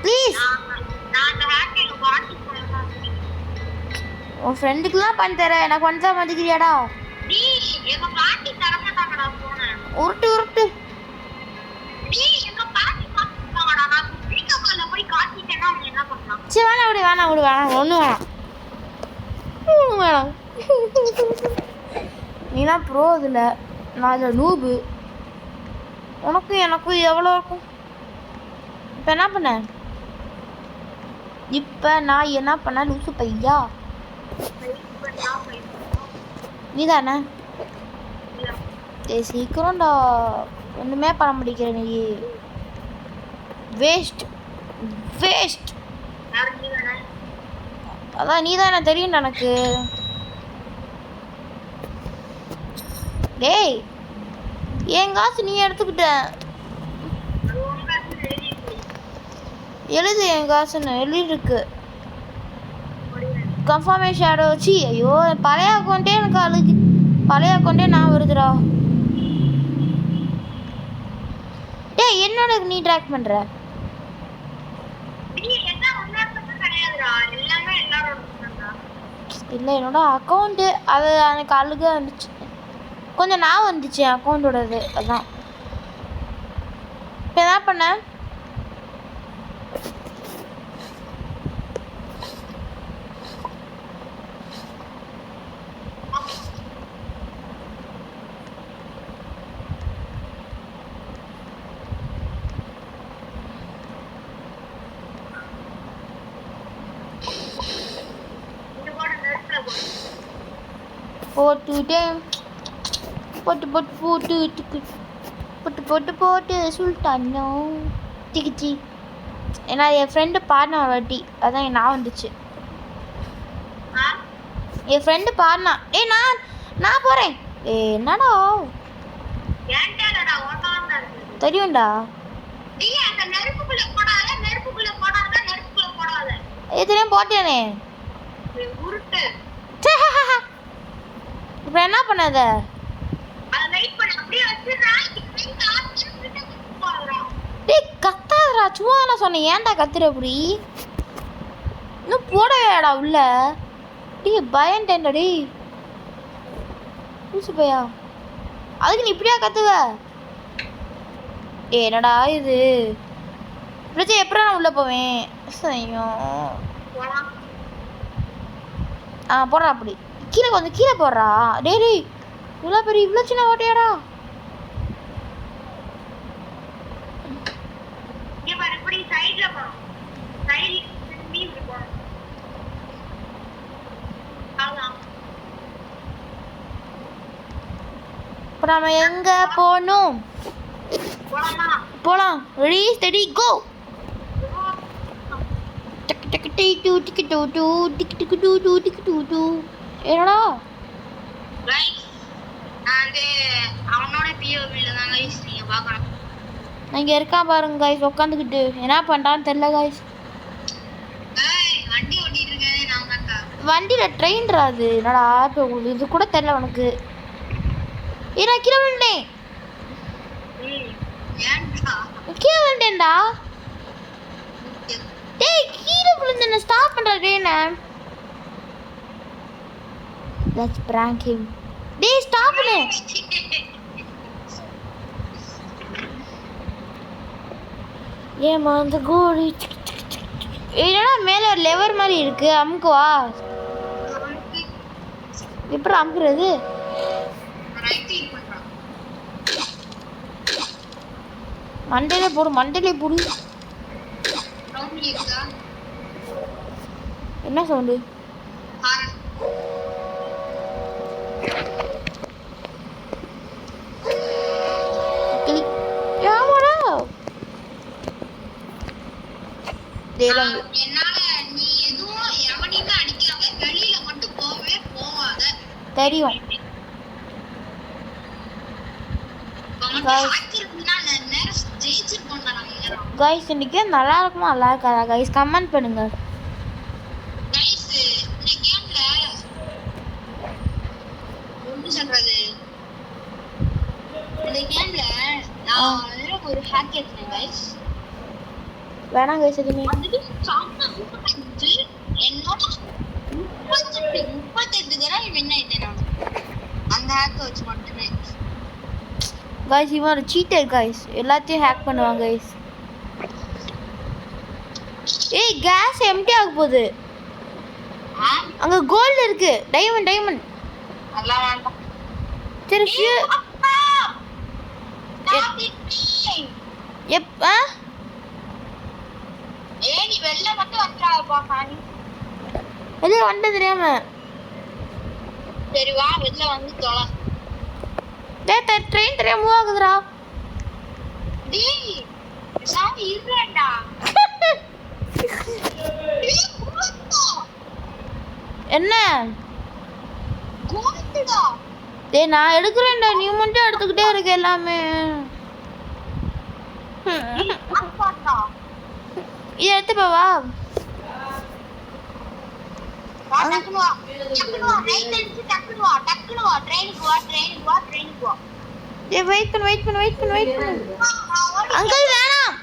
please? உன் ஃப்ரெண்டுக்குலாம் பண்ணி தரேன், எனக்கு பண்ணி தர மாட்டேங்கிறியாடா? உருட்டு உருட்டு. சரி வேணாம் ஒன்றும் வேணாம். நீலாம் ப்ரோ இதில், நான் இதில் நூபு. உனக்கும் எனக்கும் எவ்வளோ இருக்கும்? இப்போ நான் என்ன பண்ண லூசு பையா? நீ தானே? ஏ சீக்கிரம்டா, ஒன்றுமே பண்ண முடிக்கிற நீ. வேஸ்ட் அதான் நீ தானே, தெரியும் எனக்கு. டேய் என் காசு நீ எடுத்துக்கிட்ட. எழுது என் காசுன்னு எழுதிருக்கு. கன்ஃபர்மேஷன் ஷேடோ வச்சு. ஐயோ பழைய அக்கௌண்ட்டே எனக்கு பழைய அக்கௌண்ட்டே நான் வருதுடா. டேய் என்னோட நீ ட்ராக் பண்ணுற? இல்லை என்னோட அக்கௌண்ட்டு அது எனக்கு அழுக வந்துச்சு, கொஞ்சம் நான் வந்துச்சு என் அக்கௌண்ட்டோடது. அதான் இப்போ என்ன பண்ண? போட்டு சுல்தானோ டிக்கிச்சி. ஏன்னா என் ஃப்ரெண்டு பாடினா வாட்டி, அதான் நான் வந்துச்சு. என் ஃப்ரெண்டு பாடினா. நான் போகிறேன். என்னடா தெரியும்டா. எதுலையும் போட்டேனே. இப்போ என்ன பண்ணாத? டேய் கத்தாதடா, சும்மா நான் சொன்னேன். ஏன்டா கத்துற அப்படி? இன்னும் போடவேடா உள்ள. டேய் பயன்டேன்டா டேய் பூசு பையா, அதுக்கு நீ இப்படியா கத்துவ? என்னடா இது பிரச்சனை? எப்படா நான் உள்ள போவேன்? ஐயோ போடுறா அப்படி கீழே போடுறா. டேய் இவ்வளோ பெரிய இவ்வளோ சின்ன ஓட்டையாடா. இப்போ நம்ம எங்க போகணும்? போலாம். ரெடி ஸ்டடி கோ. என்னடா இங்க இருக்கா பாருங்க காய்ஸ், உட்காந்துக்கிட்டு என்ன பண்றான்னு தெரியல காய்ஸ். வண்டியில ட்ரெயின்ரா அது. என்னடா இப்போ உங்களுக்கு இது கூட தெரியல உனக்கு? ஏன்னா கீழே விழுந்தேன். கீழே விழுந்தேன்டா. டேய் கீழே விழுந்தேன். ஸ்டாப் பண்ற ட்ரெயினை. Let's prank him. டேய் ஸ்டாப் பண்ணு. ஏமா அந்த கோடி என்னடா மேலே ஒரு லெவர் மாதிரி இருக்கு, அமுக்குவா. எப்படி அமுக்குறது? மண்டையில போடு. என்ன சவுண்டு? என்னால நீ எதுவும் எவனையுமே அடிக்காம வெளியில மட்டும் போவே போவாத. தெரியும் கைஸ். இன்னைக்கு நல்லா இருக்குமா நல்லா இருக்காதா கைஸ்? கமெண்ட் பண்ணுங்க கைஸ். இந்த கேம்ல என்ன சொல்றது, இந்த கேம்ல நான் ஒரு ஹேக் எடுத்தேன் கைஸ். வேணாம் கைஸ் எதுவுமே. அதுக்கு சாப்பிட்டா என்னோட 38 தடவை வின் ஆயிட்டேன் நான் அந்த ஹேக்கை வச்சு மட்டுமே. கைஸ் இவன் ஒரு சீட்டர் கைஸ், எல்லாத்தையும் ஹேக் பண்ணுவாங்க கைஸ். ஏய் கேஸ் எம்டி ஆக போகுது. அங்க கோல்ட் இருக்கு, டைமண்ட் டைமண்ட். அதெல்லாம் வேண்டாம். சரி நீ வெளில மட்டும் வந்துடாதப்பா சாணி. வெளியே வந்துட்டு தெரியாம. சரி வா வெளில வந்து தொலை. ட்ரெயின் தெரியாம மூவ் ஆகுதுடா. டேய் சாமி இருடா. என்ன கோல்டா? டேய் நான் எடுக்கறேன்டா, நீ மட்டும் எடுத்துக்கிட்டே இருக்க எல்லாமே. இதை எடுத்து வா. டக்குனு வா ரைட் அடிச்சு டக்குனு வா ட்ரெயினுக்கு வா. ஏய் வெயிட் பண்ணு. அங்கிள் வேணாம்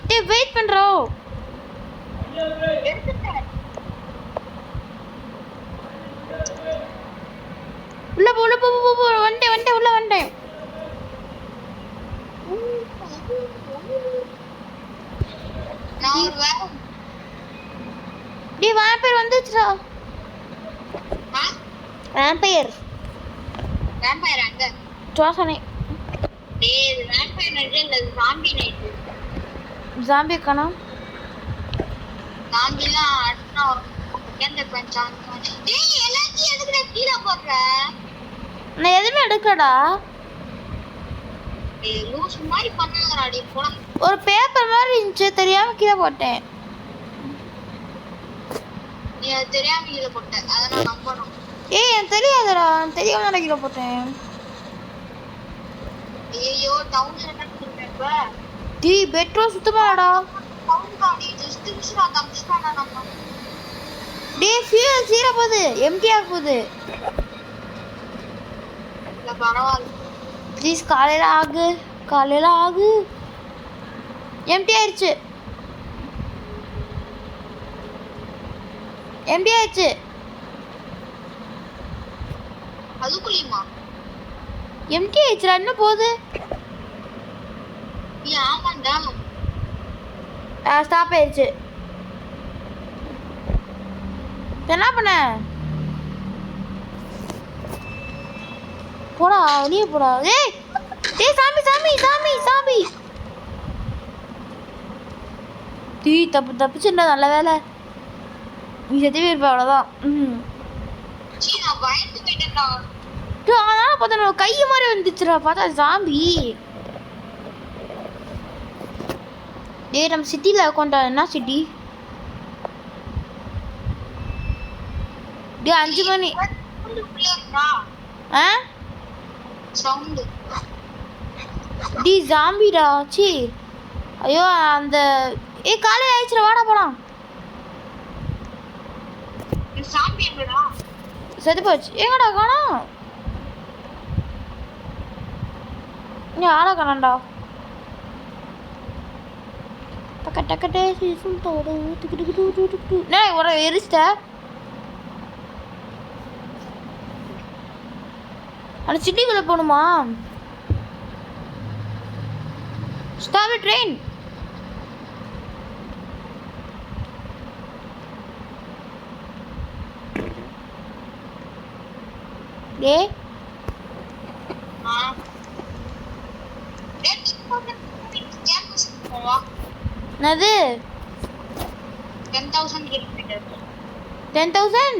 டேய் வெயிட் பண்றோம். உள்ள போ வந்துட்டேன் உள்ள வந்துட்டேன். டேய் வாம்பயர் வந்துச்சுடா. வாம்பயர் அங்க ஜோசனே. டேய் இது வாம்பயர் நைட் இல்ல, இது ஜாம்பி நைட். ஜாம்பி காணா. ஜாம்பிலாம் அண்ணா செகண்ட் பஞ்சான். டேய் எல்லாத்தையும் எதுக்குடா கீழ போடுற? நான் எதுமே எடுக்கடா. டேய் லூஸ் மாதிரி பண்ணாதடா. டேய் போடா. ஒரு பேப்பர் மாதிரி இருந்துச்சு, தெரியாம கீழ போட்டேன். நீ தெரியாம கீழ போட்ட, அத நான் நம்பணும். ஏய் எனக்கு தெரியாதுடா, தெரியாம நான் கீழ போட்டேன். ஐயோ டவுன்ல என்ன பண்ணிருப்ப? டேய் பெட்ரோல் சுத்தமாடா. டவுன் காடி ஜஸ்ட் மிஸ்ரா தம்ஸ்டானா நம்ம. டேய் ஃபியூல் சீர போகுது, எம்டி ஆக போகுது. இல்ல பரவாயில்லை. ப்ளீஸ் காலையில ஆகு. எம்டி ஆயிடுச்சு. அதுக்குள்ளேயுமா எம்டி ஆயிடுச்சுடா. என்ன போகுது? ஆமாண்டா ஸ்டாப் ஆயிடுச்சு. என்ன பண்ண? போடா வெளியே போடா. ஏய் சாமி டீ தப்பிச்சுடா. நல்ல வேலை நீ செத்துவே இருப்ப. அவ்வளோதான். நான் பயந்து போயிட்டேன்டா. அதனால பார்த்தா கை மாதிரி வந்துச்சுடா. பார்த்தா சாம்பி. டேய் நம்ம சிட்டியில் உட்காண்டா. என்ன சிட்டி? டேய் 5 மணி. சவுண்ட். டி ஜாம்பிடா. சி ஐயோ அந்த காலையில் ஆயிடுச்சுடா. வாடா போலாம். சாம்பி எங்கடா? செத்து போச்சு. எங்கடா காணோம்? இங்கே ஆளை காணாண்டா. டக்கட்டே சுத்தோடு ஒரு எரிச்சிட்ட. அந்த சிட்டிக்குள்ளே போகணுமா? Stop train. டேய் என்னது? 10,000 கிலோமீட்டர். 10,000?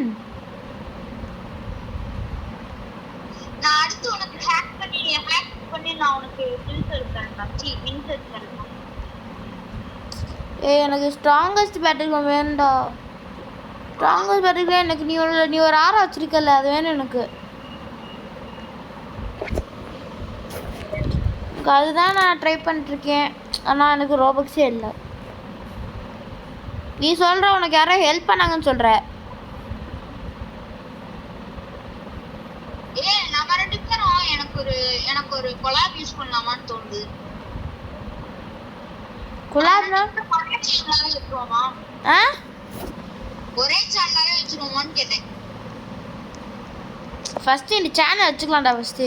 நான் அடுத்து உனக்கு ஹேக் பண்ணி நான் உனக்கு ஹில்ஸ் எடுத்தேன் சி வின்ஸ் எடுத்தேன் எனக்கு ஸ்ட்ராங்கஸ்ட் பேட்டரி வேணும்டா. ஸ்ட்ராங்கஸ்ட் பேட்டரி எனக்கு நீ ஒரு ஆரா வச்சிருக்கல, அது வேணும் எனக்கு. அதுதான் நான் ட்ரை பண்ணிட்டுருக்கேன். ஆனால் எனக்கு ரோபக்ஸே இல்லை. நீ சொல்கிற உனக்கு யாரோ ஹெல்ப் பண்ணாங்கன்னு சொல்கிற. நம்ம 2 பேரும் எனக்கு ஒரு கொலாப் யூஸ் பண்ணலாமான்னு தோணுது. கொலாப்னா ஒரே சேனலாவே வச்சிருவோமான்னு கேட்டேன். ஃபர்ஸ்ட் இந்த சேனல் வச்சுக்கலாம்டா. ஃபர்ஸ்ட்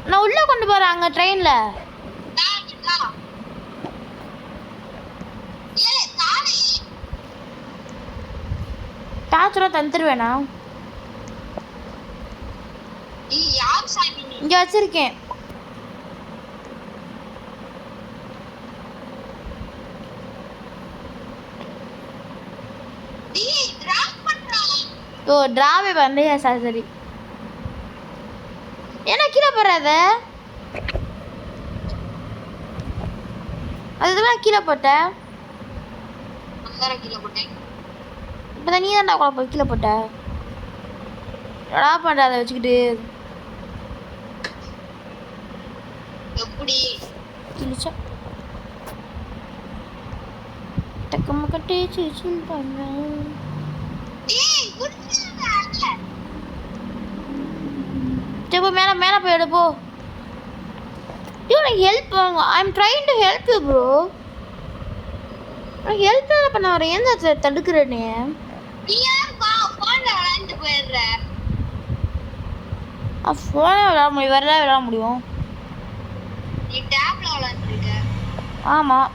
நான் உள்ள கொண்டு போறேன் அங்க ட்ரெயின்ல. டார்ச்சரா தந்துருவேனா? இங்க வச்சிருக்கேன். ஓ டிராவே பண்ணலையா? சரி என்ன கீழே போடுறத? அதுதான் கீழே போட்டேன். இப்போதான் நீ தான்டா குழப்ப கீழே போட்ட. எடா பண்ணுற அதை வச்சுக்கிட்டு எப்படி கிழிச்சா டக்கம்ம கட்டி சில் பண்ண. போ மேலே மேலே போய் எடுப்போ. எனக்கு help I am trying to help you bro. எனக்கு ஹெல்ப் பண்ண வர எந்த தடுக்கிறேனே. ஃபோனை விளையாட முடியும், வேற விளையாட முடியும். ஆமாம்.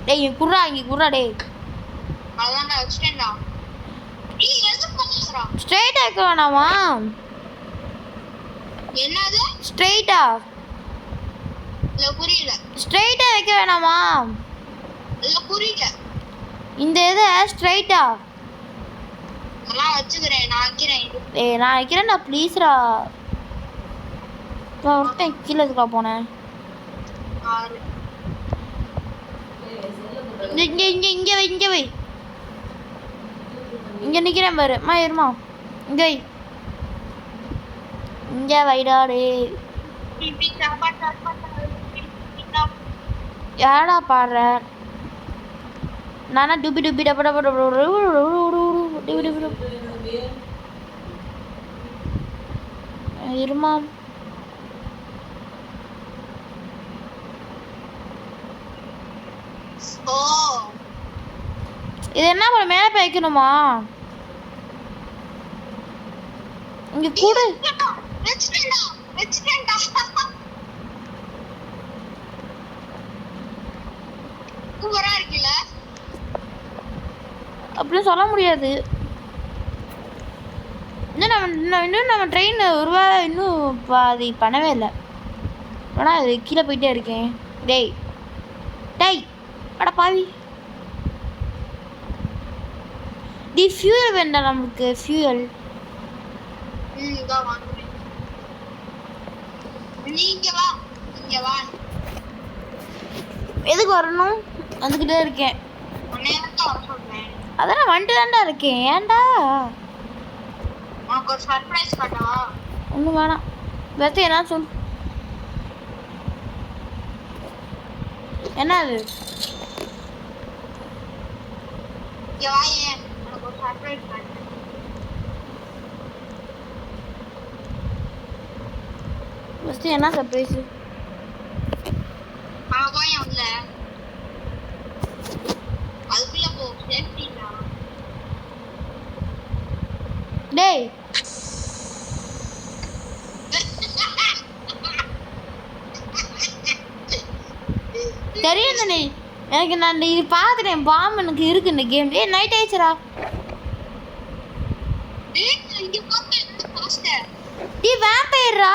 டேய் இங்கே குர்ரா, இங்கே குர்ரா. டேய் ஸ்ட்ரைட்டாக இருக்க வேணாமா? என்னது ஸ்ட்ரைட்டா? இல்ல புரியல. ஸ்ட்ரைட்டா வைக்க வேணாமா? இல்ல புரியல. இந்த இதை ஸ்ட்ரைட்டா நான் வச்சுக்கிறேன். நான் வைக்கிறேன். ஏய் நான் வைக்கிறேன். நான் ப்ளீஸ்ரா. நான் ஒருத்தன் கீழே இருக்கா போனேன். இங்கே இங்கே இங்கே வை, இங்கே வை. இங்கே நிற்கிறேன் பாரு. இருமா இங்கே வை. இங்கே வைடாடே. யாரா பாடுற? நானா டுபி டுபி டப்ப டப்ப இருமா. இது என்ன பண்ண மேலே போய் வைக்கணுமா? இங்க கூட அப்படின்னு சொல்ல முடியாது. இன்னும் நம்ம ட்ரெயின் உருவாக இன்னும் அது பண்ணவே இல்லை. ஆனால் அது கீழே போயிட்டே இருக்கேன். டேய் டேய் அட பாவி. ஃபியூயல் வேண்டாம் நமக்கு. ஃபியூயல் எதுக்கு வரணும்? வந்துக்கிட்டே இருக்கேன். அதான் நான் வந்துட்டு தான்டா இருக்கேன். ஏன்டா? உனக்கு ஒரு சர்ப்ரைஸ் காட்டவா? ஒன்றும் வேணாம். பற்றி என்ன சொல். என்ன அது? உனக்கு ஒரு சர்ப்ரைஸ் காட்டு. ஃபஸ்ட்டு என்ன சர்ப்ரைஸ்? உள்ள அதுக்குள்ள போ. சேஃப்டிடா. டேய் தெரியும் தானே எனக்கு. நான் இது பார்த்துட்டேன். பாம்பு எனக்கு இருக்கு இந்த கேம். நைட் ஆயிடுச்சுடா. டீ வேம்பயர்ரா.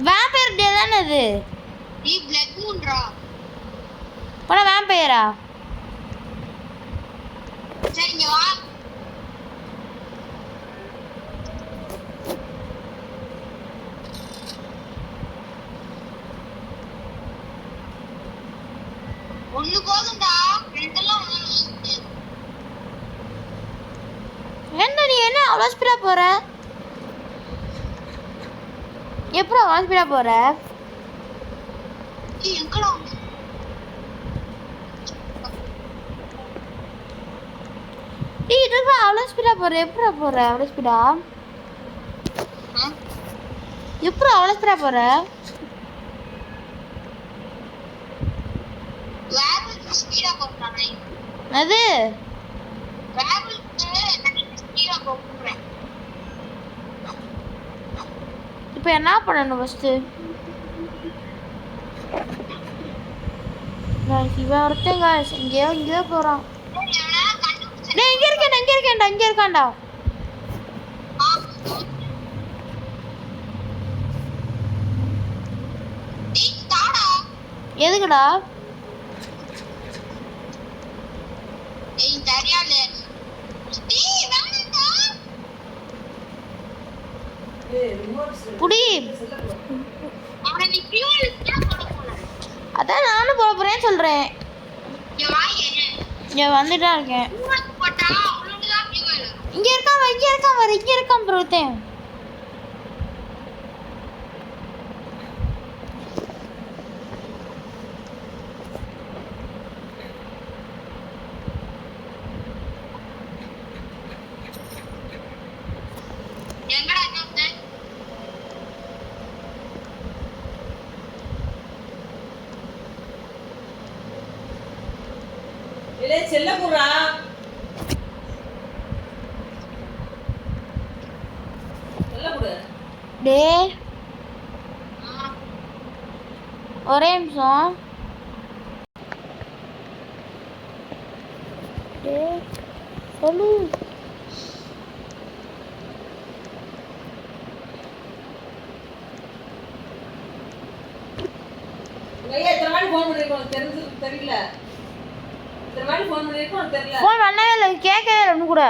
வேம்பயர் டே தானே அது? நீ பிளட் மூன்ரா போனா வேம்பயரா? சரி இங்க வா. ஒண்ணு போதும்டா, ரெண்டெல்லாம் ஒண்ணு. என்ன நீ என்ன அவ்வளோ ஸ்பீடா போற? எப்படி அவ்வளோ ஸ்பீடா போற? எங்கடா இதுக்கு அவ்வளோ ஸ்பீடா போற? எப்படி போற அவ்வளோ ஸ்பீடா? எப்படி அவ்வளோ ஸ்பீடா போற? வேற ஸ்பீடா போறானே. அது இப்போ என்ன பண்ணணும் ஃபஸ்ட்டு? இவன் ஒருத்தங்க இங்கேயோ போகிறான். இங்கே இருக்கான்டா. எதுக்குடா? புடி. அதான் நானும் போட போறேன்னு சொல்றேன். இங்க வந்துட்டா இருக்கேன். இங்க இருக்கான் ப்ரோத்தேன். செல்லப்புறா டே ஒரே நிமிஷம். டே சொல்லு. தெரியல. ஃபோன் பண்ணவே இல்லை, கேட்கவே இல்லை ஒன்று கூட.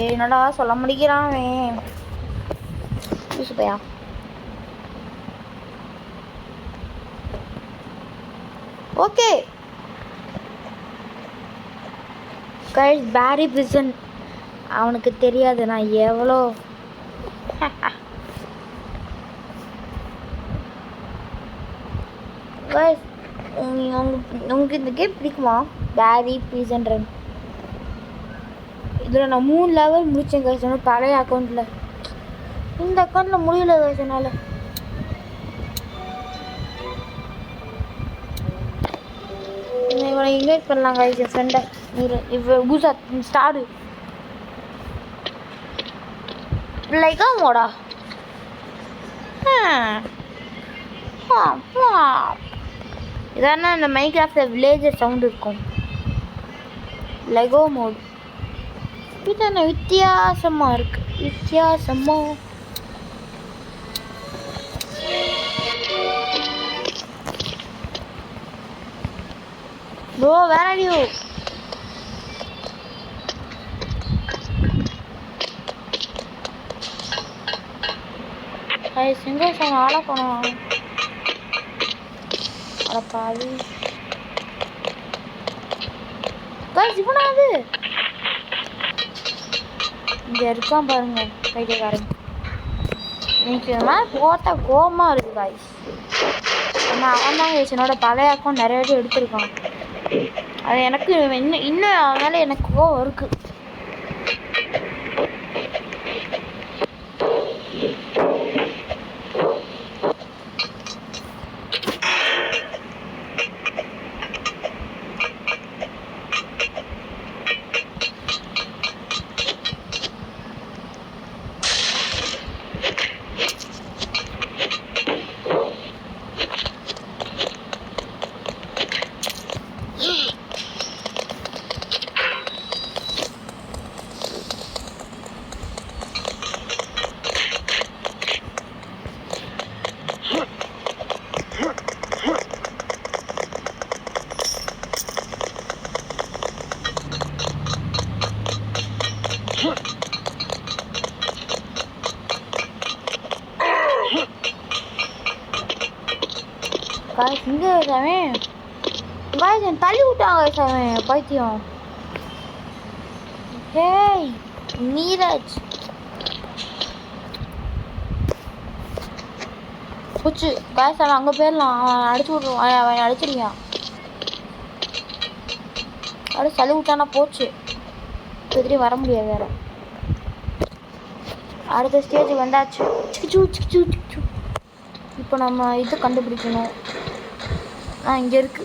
என்னடா சொல்ல முடிக்கிறான் அவன். யூசுப்பையா ஓகே கைஸ், பேரி பிரிசன் அவனுக்கு தெரியாது நான் எவ்வளோ கைஸ். உங்களுக்கு இந்த கேம் பிடிக்குமா? பேரி பிரிசன் ரன். இதில் நான் 3 லெவல் முடித்தேன் கைஸ். என்னோட பழைய அக்கௌண்ட்டில். இந்த அக்கௌண்ட்டில் முடியல கைஸ் என்னால். இவனை இன்வைட் பண்ணலாம் கைஸ், என் ஃப்ரெண்டை. பூசா ஸ்டாரு லைக்கா மோடா. இதான இந்த மைக்ராஃப்டில் வில்லேஜர் சவுண்ட் இருக்கும். லெகோ மோட் இதான வித்தியாசமாக இருக்கு. வித்தியாசமாக bro where are you? Single song ஆட போனோம். அட பாவி கைஸ், இவனாது இங்கே இருக்கான் பாருங்க பைத்தியக்காரன். எனக்கு இந்த மாதிரி போட்டா கோவமாக இருக்குது கைஸ். ஆனால் அவன் தான் கைஸ் என்னோட பழைய அக்கௌண்ட் நிறைய வாட்டி எடுத்திருக்கான். அது எனக்கு இன்னும் அதனால எனக்கு கோவம் இருக்குது. காய்ஸ் இங்கே சாமி காய்ஸ் என் தள்ளி விட்டாங்க சாமி பைத்தியம். ஹேய் நீரஜ் போச்சு காய்ஸ். அவன் அங்கே போயிடலாம். அவன் அடிச்சு விட்ருவான். அவன் அடிச்சிருக்கான். அப்படியே தள்ளி விட்டானா போச்சு. திரும்பி வர முடியாது வேற. அடுத்த ஸ்டேஜ் வந்தாச்சு. இப்போ நம்ம இது கண்டுபிடிக்கணும். இங்கே இருக்கு.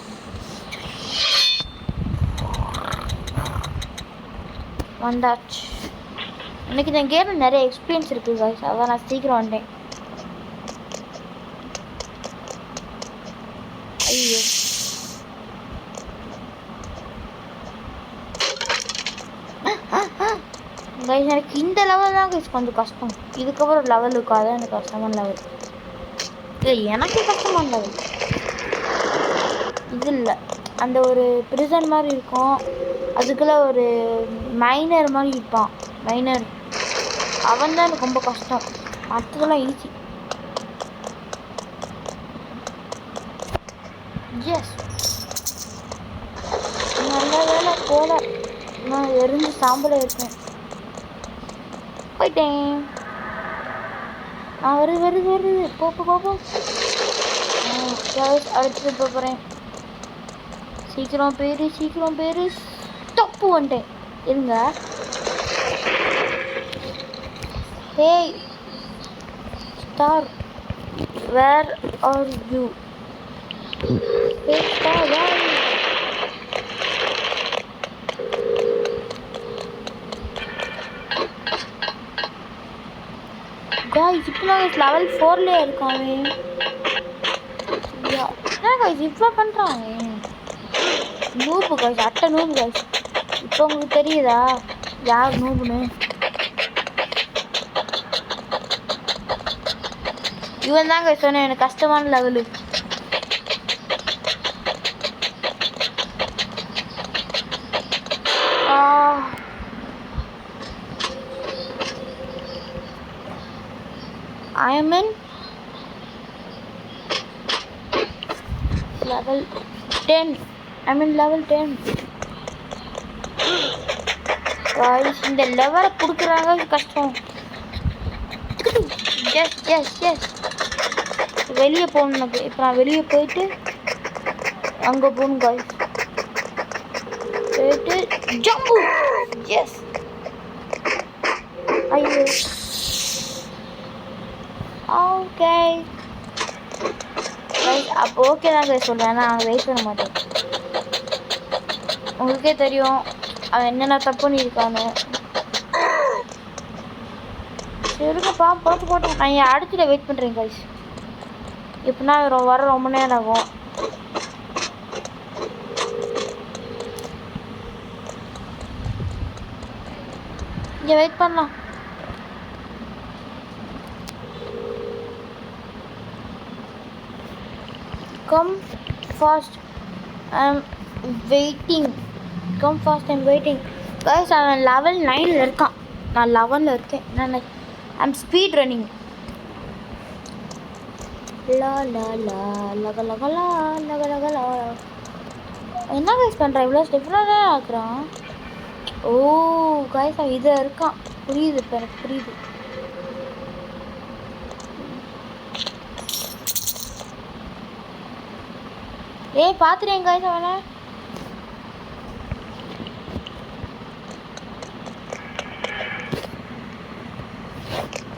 வந்தாச்சு. இன்னைக்கு இந்த கேமில் நிறைய எக்ஸ்பீரியன்ஸ் இருக்குது guys. அதான் நான் சீக்கிரம் வந்தேன். ஐயோ கைஸ் எனக்கு இந்த லெவல் தான் கைஸ் கொஞ்சம் கஷ்டம். இதுக்கப்புறம் லெவல் இருக்கும். அதான் எனக்கு கஷ்டமான லெவல். இல்லை எனக்கு கஷ்டமான லெவல் இது இல்லை. அந்த ஒரு ப்ரிசன் மாதிரி இருக்கும். அதுக்குள்ளே ஒரு மைனர் மாதிரி இருப்பான். மைனர் அவன் தான் எனக்கு ரொம்ப கஷ்டம். மற்றதெல்லாம் ஈஸி. எஸ் நல்ல வேலை போல. நான் எரிஞ்சு சாம்பல இருக்கேன். போயிட்டேன். வருது வருது வருது. போப்போம். அடுத்து போகிறேன். சீக்கிரம் பேரு தப்பு வந்துட்டேன். இருங்க. Hey star where are you? Star where guys இப்போ நான் லெவல் 4ல இருக்கானே. என்ன guys இவ்வளோ பண்ணுறாங்க? நூபு guys, அட்டை நூபு guys. இப்போ உங்களுக்கு தெரியுதா யார் நூபுன்னு? இவன் தான் guys சொன்னேன் எனக்கு கஷ்டமான level. I am in level 10. I'm in level 10. Guys, இந்த லெவலை கொடுக்குறாங்க கஷ்டம். எஸ் வெளியே போகணும் எனக்கு. இப்போ நான் வெளியே போயிட்டு அங்கே போகணும் guys. போயிட்டு ஜம்பு. எஸ் ஐயோ ஓகே அப்போ ஓகே தான் guys சொல்கிறேன். நான் வெயிட் பண்ண மாட்டேன். உங்களுக்கே தெரியும் அவன் என்னென்ன தப்பு பண்ணியிருக்கானு. சரிப்பா போட்டு நான் என் அடுத்துல வெயிட் பண்ணுறேன் guys. எப்படின்னா வர ரொம்ப நேரம் ஆகும். இங்கே வெயிட் பண்ணலாம். Come fast, I'm waiting. Come fast, I'm waiting. Guys, I'm level 9ல இருக்கான். நான் 11ல இருக்கேன். I'm speed running. La la la laga laga la laga laga la. என்ன guys பண்ற? இவ்வளோ டிஃபரெண்டாக ஆக்குறான். ஓ guys அவன் இதை இருக்கான். புரியுது இப்போ எனக்கு புரியுது. ஏய் பார்த்துறேன் guys அவனை.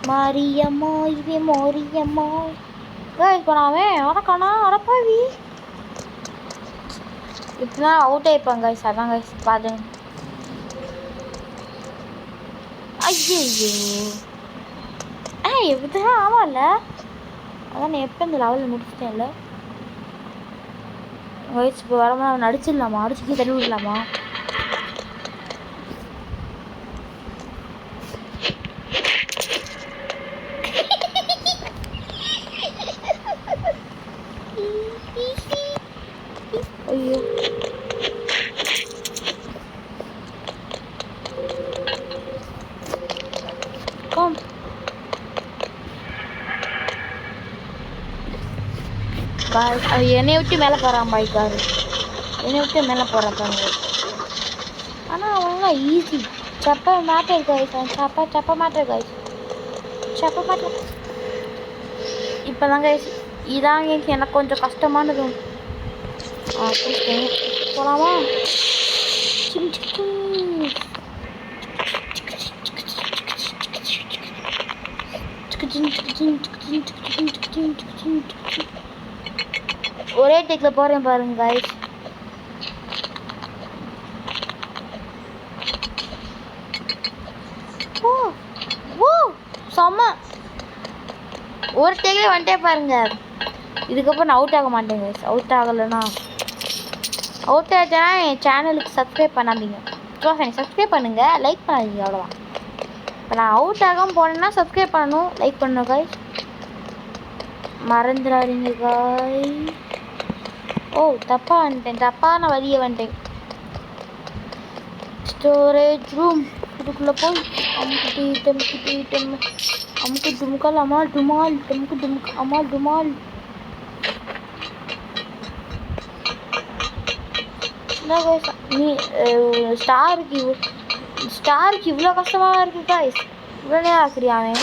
மாரியம்மா இது மோரியம்மா guys போனாவே வரக்கானா வரப்பாவி. இப்போதான் அவுட் ஆகிப்பாங்க guys. அதான் guys பாருங்க. ஐயோ இப்படிதான் ஆமாம்ல. அதான் நான் எப்போ இந்த லெவலில் முடிச்சிட்டேன்ல guys. இப்போ வரமா அவன் அடிச்சிடலாமா? அடிச்சுட்டு தள்ளி விடலாமா? ஐயோ கம் காய்ஸ் அது என்னை விட்டு மேலே போகிறான் பாய்க்காரு, என்னை விட்டு மேலே போகிறான் பாருங்க. ஆனால் அவங்களாம் ஈஸி சப்ப மேட்டர் காய்ஸ், சப்ப மேட்டர் காய்ஸ், சப்ப மேட்டர். இப்போ தான் காய்ஸ் இதாங்க எனக்கு கொஞ்சம் கஷ்டமானது. போகலாமா? ஒரே டேக்கில் போகிறேன் பாருங்க காய்ஸ். ஓ ஓ செம்ம, ஒரு டேக்லேயே வந்துட்டே பாருங்க. இதுக்கப்புறம் நான் அவுட் ஆக மாட்டேங்க. அவுட் ஆகலைன்னா அவுட் ஆகிட்டேன்னா என் சேனலுக்கு சப்ஸ்கிரைப் பண்ணாதீங்க. சப்ஸ்கிரைப் பண்ணுங்கள், லைக் பண்ணாதீங்க, அவ்வளோதான். இப்போ நான் அவுட் ஆகாமல் போனேன்னா சப்ஸ்கிரைப் பண்ணணும், லைக் பண்ணணும் காய்ஸ், மறந்துடாதீங்க காய். ஓ தப்பாக வந்துட்டேன், தப்பான வழியை வந்துட்டேன். ஸ்டோரேஜ் ரூம் இதுக்குள்ளே போய் அமுக்கு டுமுக்கால் அமால் டுமால் டமுக்கு டுமுக்கு அமால் டுமால். நீ ஸ்டாருக்கு இவ்வளோ கஷ்டமாக இருக்குது காய்ஸ், இவ்வளோ நேரம் ஆக்குறியாவே.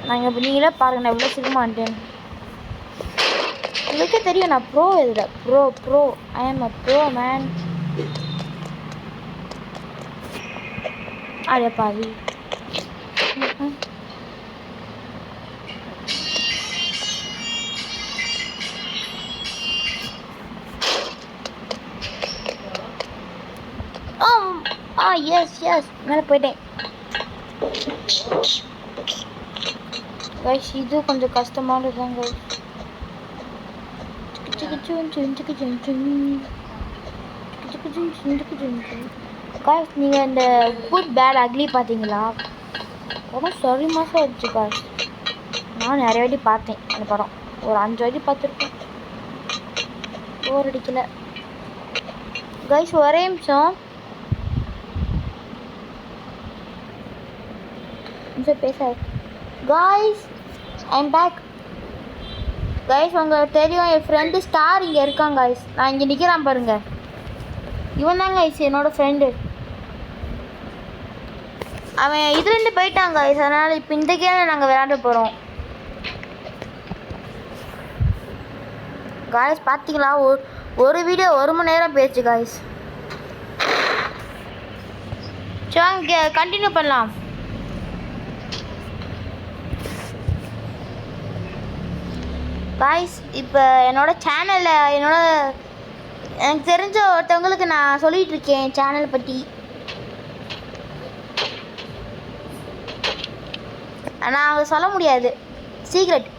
நாங்கள் இப்போ நீங்களே பாருங்க, நான் இவ்வளோ சீக்கிரமாக வந்துட்டேன். உங்களுக்கே தெரியும் நான் ப்ரோ எழுதுற, ப்ரோ ஐ ஆம் அ ப்ரோ மேன். அடே பாவி. எஸ் மேலே போயிட்டேன் கைஸ். இது கொஞ்சம் கஷ்டமானது தான் கைஸ். கைஸ் நீங்கள் இந்த குட் பேட் அக்லி பார்த்தீங்களா? ரொம்ப சரி மாதம் ஆயிடுச்சு கைஸ். நான் நிறைய வாட்டி பார்த்தேன் அந்த படம், ஒரு 5 வாட்டி பார்த்துருக்கேன், போர் அடிக்கல கைஸ். ஒரே நிமிஷம் பேசாது காய்ஸ். I'm back guys. உங்களுக்கு தெரியும் என் ஃப்ரெண்டு ஸ்டார் இங்கே இருக்கான் காய்ஸ். நான் இங்கே நிற்கிறான் பாருங்க, இவன் தான் காய்ஸ் என்னோடய ஃப்ரெண்டு. அவன் இதுலேருந்து போயிட்டான் காய்ஸ், அதனால் இப்போ இந்த கேமில் நாங்கள் விளையாட போகிறோம் காய்ஸ். பார்த்தீங்களா, ஒரு வீடியோ 1 மணி நேரம் போயிடுச்சு காய்ஸ். சரி வாங்க கண்டினியூ பண்ணலாம் காய்ஸ். இப்போ என்னோடய சேனலில் எனக்கு தெரிஞ்ச ஒருத்தவங்களுக்கு நான் சொல்லிகிட்டு இருக்கேன் சேனலை பற்றி. ஆனால் அவங்க சொல்ல முடியாது, சீக்ரெட்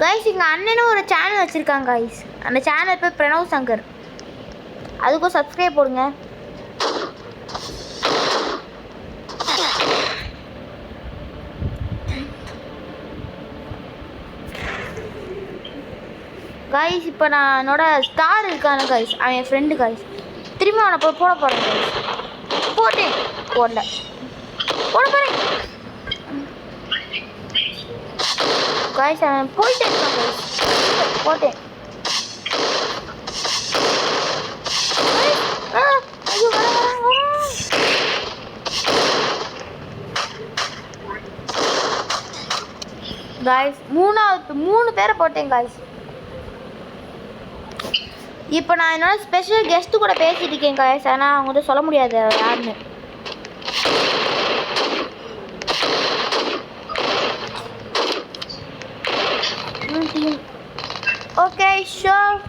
காய்ஸ். எங்கள் அண்ணனும் ஒரு சேனல் வச்சுருக்காங்க காய்ஸ். அந்த சேனல் பேர் பிரணவ் சங்கர், அதுக்கும் சப்ஸ்கிரைப் போடுங்க காய்ஸ். இப்போ நான் என்னோட ஸ்டார் இருக்கான காய்ஸ், அவன் என் ஃப்ரெண்டு காய்ஸ். திரும்ப அவனை போட போகிறேன் காய்ஸ். போட்டேன் போடல போட போகிறேன் காய்ஸ். அவன் போயிட்டே இருக்கான் காய்ஸ், போட்டேன். காய்ஸ் 3 பேரை போட்டேன் காய்ஸ். இப்போ நான் என்னோட ஸ்பெஷல் கெஸ்ட்டு கூட பேசிட்டு இருக்கேன் காய்ஸ், ஆனால் அவங்கள்ட்ட சொல்ல முடியாது யாருன்னு. Okay sure.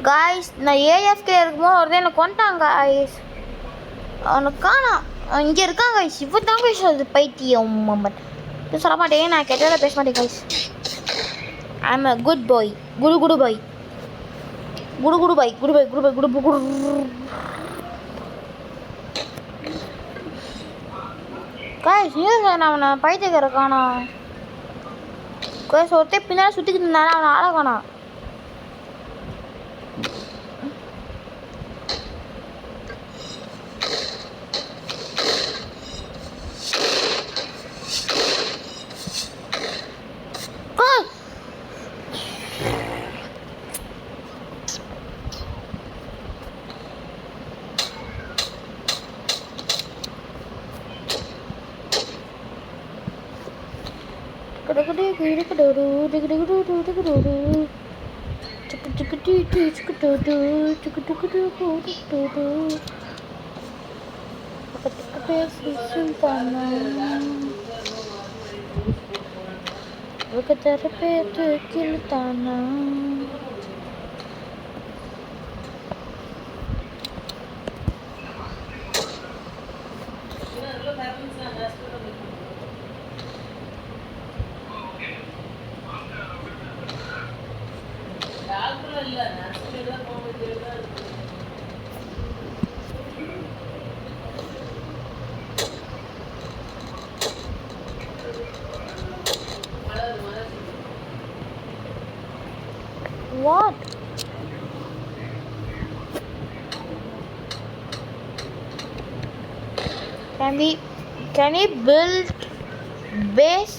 காய்ஸ் நான் ஏஎஃப்கே இருக்கும்போது ஒருத்தன் என்னை கொண்டாங்க காய்ஸ். அவனுக்கு காணாம், இங்கே இருக்கான் காய்ஸ். இவன் தான் காய்ஸ் அது பைத்தியம். இது சொல்ல மாட்டேன், நான் கெட்டதில் பேச மாட்டேன் guys. I'm a good boy. Guru boy. Guru boy. Guru. Guys, நான் அவனை பைத்தியக்கார காணோம். guys ஒருத்தே பின்னாடி சுத்திக்கிட்டு இருந்தானே அவனை ஆள காணோம். What? Can we build base?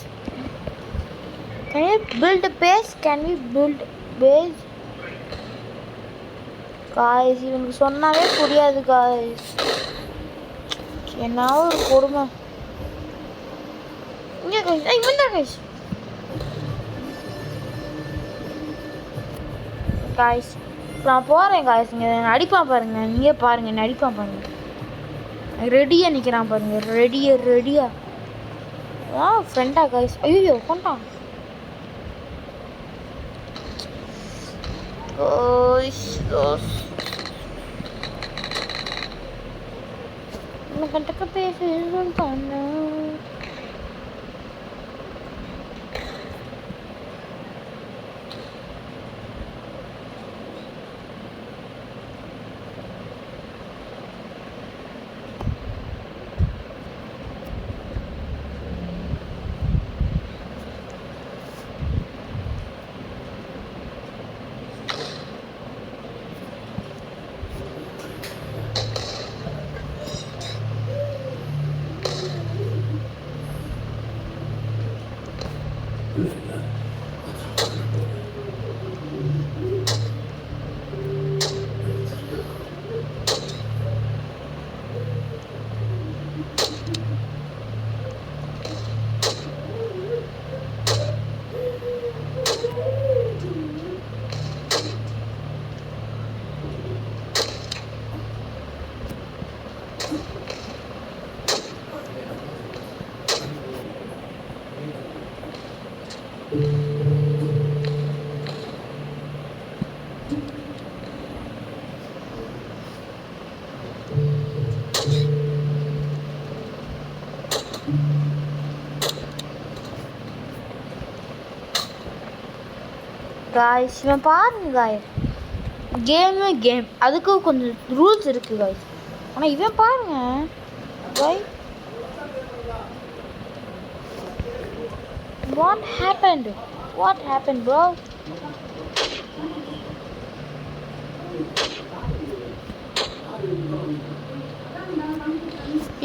Can we build a base? Can we build base? Guys, இவனுக்கு சொன்னாவே புரியாது guys. என்ன ஒரு கொடுமை. இங்க guys, இவன்தான் guys. guys நான் போறேன் guys. இங்க அடிப்பான் பாருங்க. நீங்க பாருங்க என்ன அடிப்பான் பாருங்க. ரெடியா நிக்கிறான் பாருங்க. ரெடியா. ஃப்ரெண்டா guys. ஐயோ கொண்டான். கண்டக்க பேசுன்னு பண்ண guys இவன் பாருங்க guys. கேம் அதுக்கு கொஞ்சம் ரூல்ஸ் இருக்கு guys. ஆனா இவன் பாருங்க guys. What happened bro?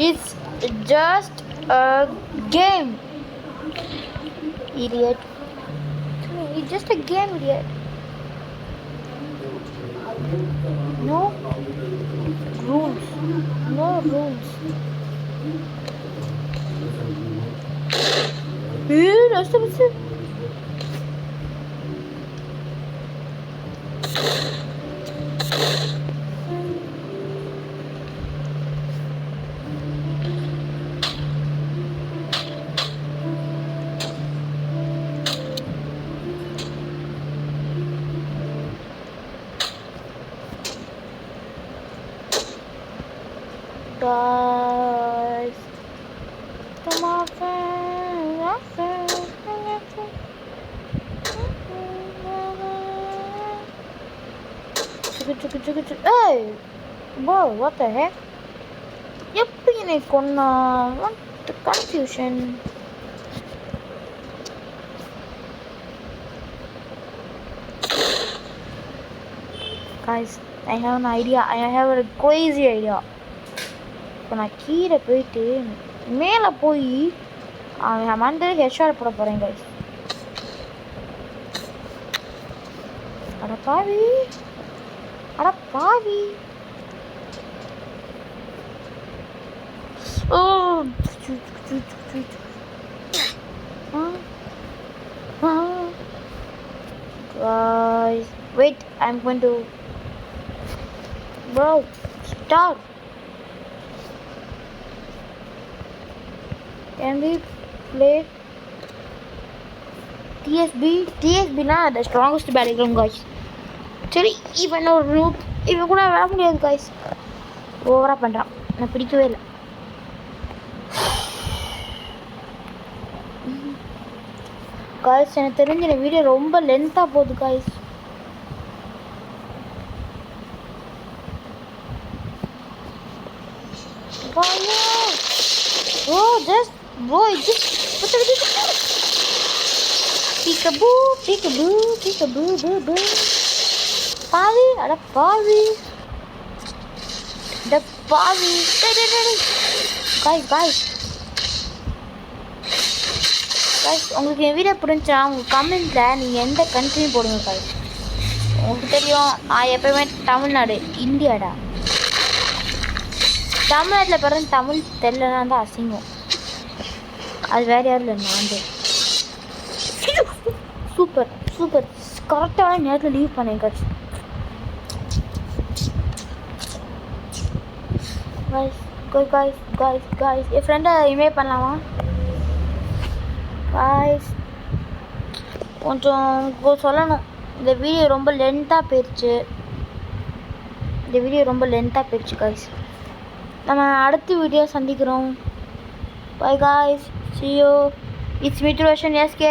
It's just a game, idiot. It's just a game, idiot. No rules. That's the mistake. Guys, come on, friends. ஏய் bro what the heck எப்படி என்னை கொன்னா what the confusion guys I have an idea I have a crazy idea இப்போ நான் கீழே போயிட்டு மேலே போய் அவன் மண்டே ஹெட்ஷாட் போட போகிறேன் guys அட பாவி oh guys wait I'm going to bro stop can we play TSB na the strongest battleground guys சரி இவன் ஒரு ரூட் இவன் கூட விட முடியாது guys ஓவரா பண்றான் நான் பிடிக்கவே இல்லை guys எனக்கு தெரிஞ்ச இந்த வீடியோ ரொம்ப லென்த்தா போகுது guys bro just peekaboo பாவி அட பாவி the பாவி guys உங்களுக்கு என் வீடியோ பிடிச்சா உங்கள் கமெண்ட்டில் நீங்கள் எந்த கண்ட்ரின்னு போடுங்க guys உங்களுக்கு தெரியும் நான் எப்போயுமே தமிழ்நாடு இந்தியாடா தமிழ்நாட்டில் பிறகு தமிழ் தெரியலனா தான் அசிங்கம் அது வேறு யாரும் இல்லை நான் வந்து சூப்பர் கரெக்டான நேரத்தில் லீவ் பண்ணேன் guys என் ஃப்ரெண்டை இமெயில் பண்ணலாமா guys கொஞ்சம் சொல்லணும் இந்த வீடியோ ரொம்ப லென்த்தாக போயிடுச்சு guys நம்ம அடுத்த வீடியோ சந்திக்கிறோம் bye guys see you it's me Roshan SK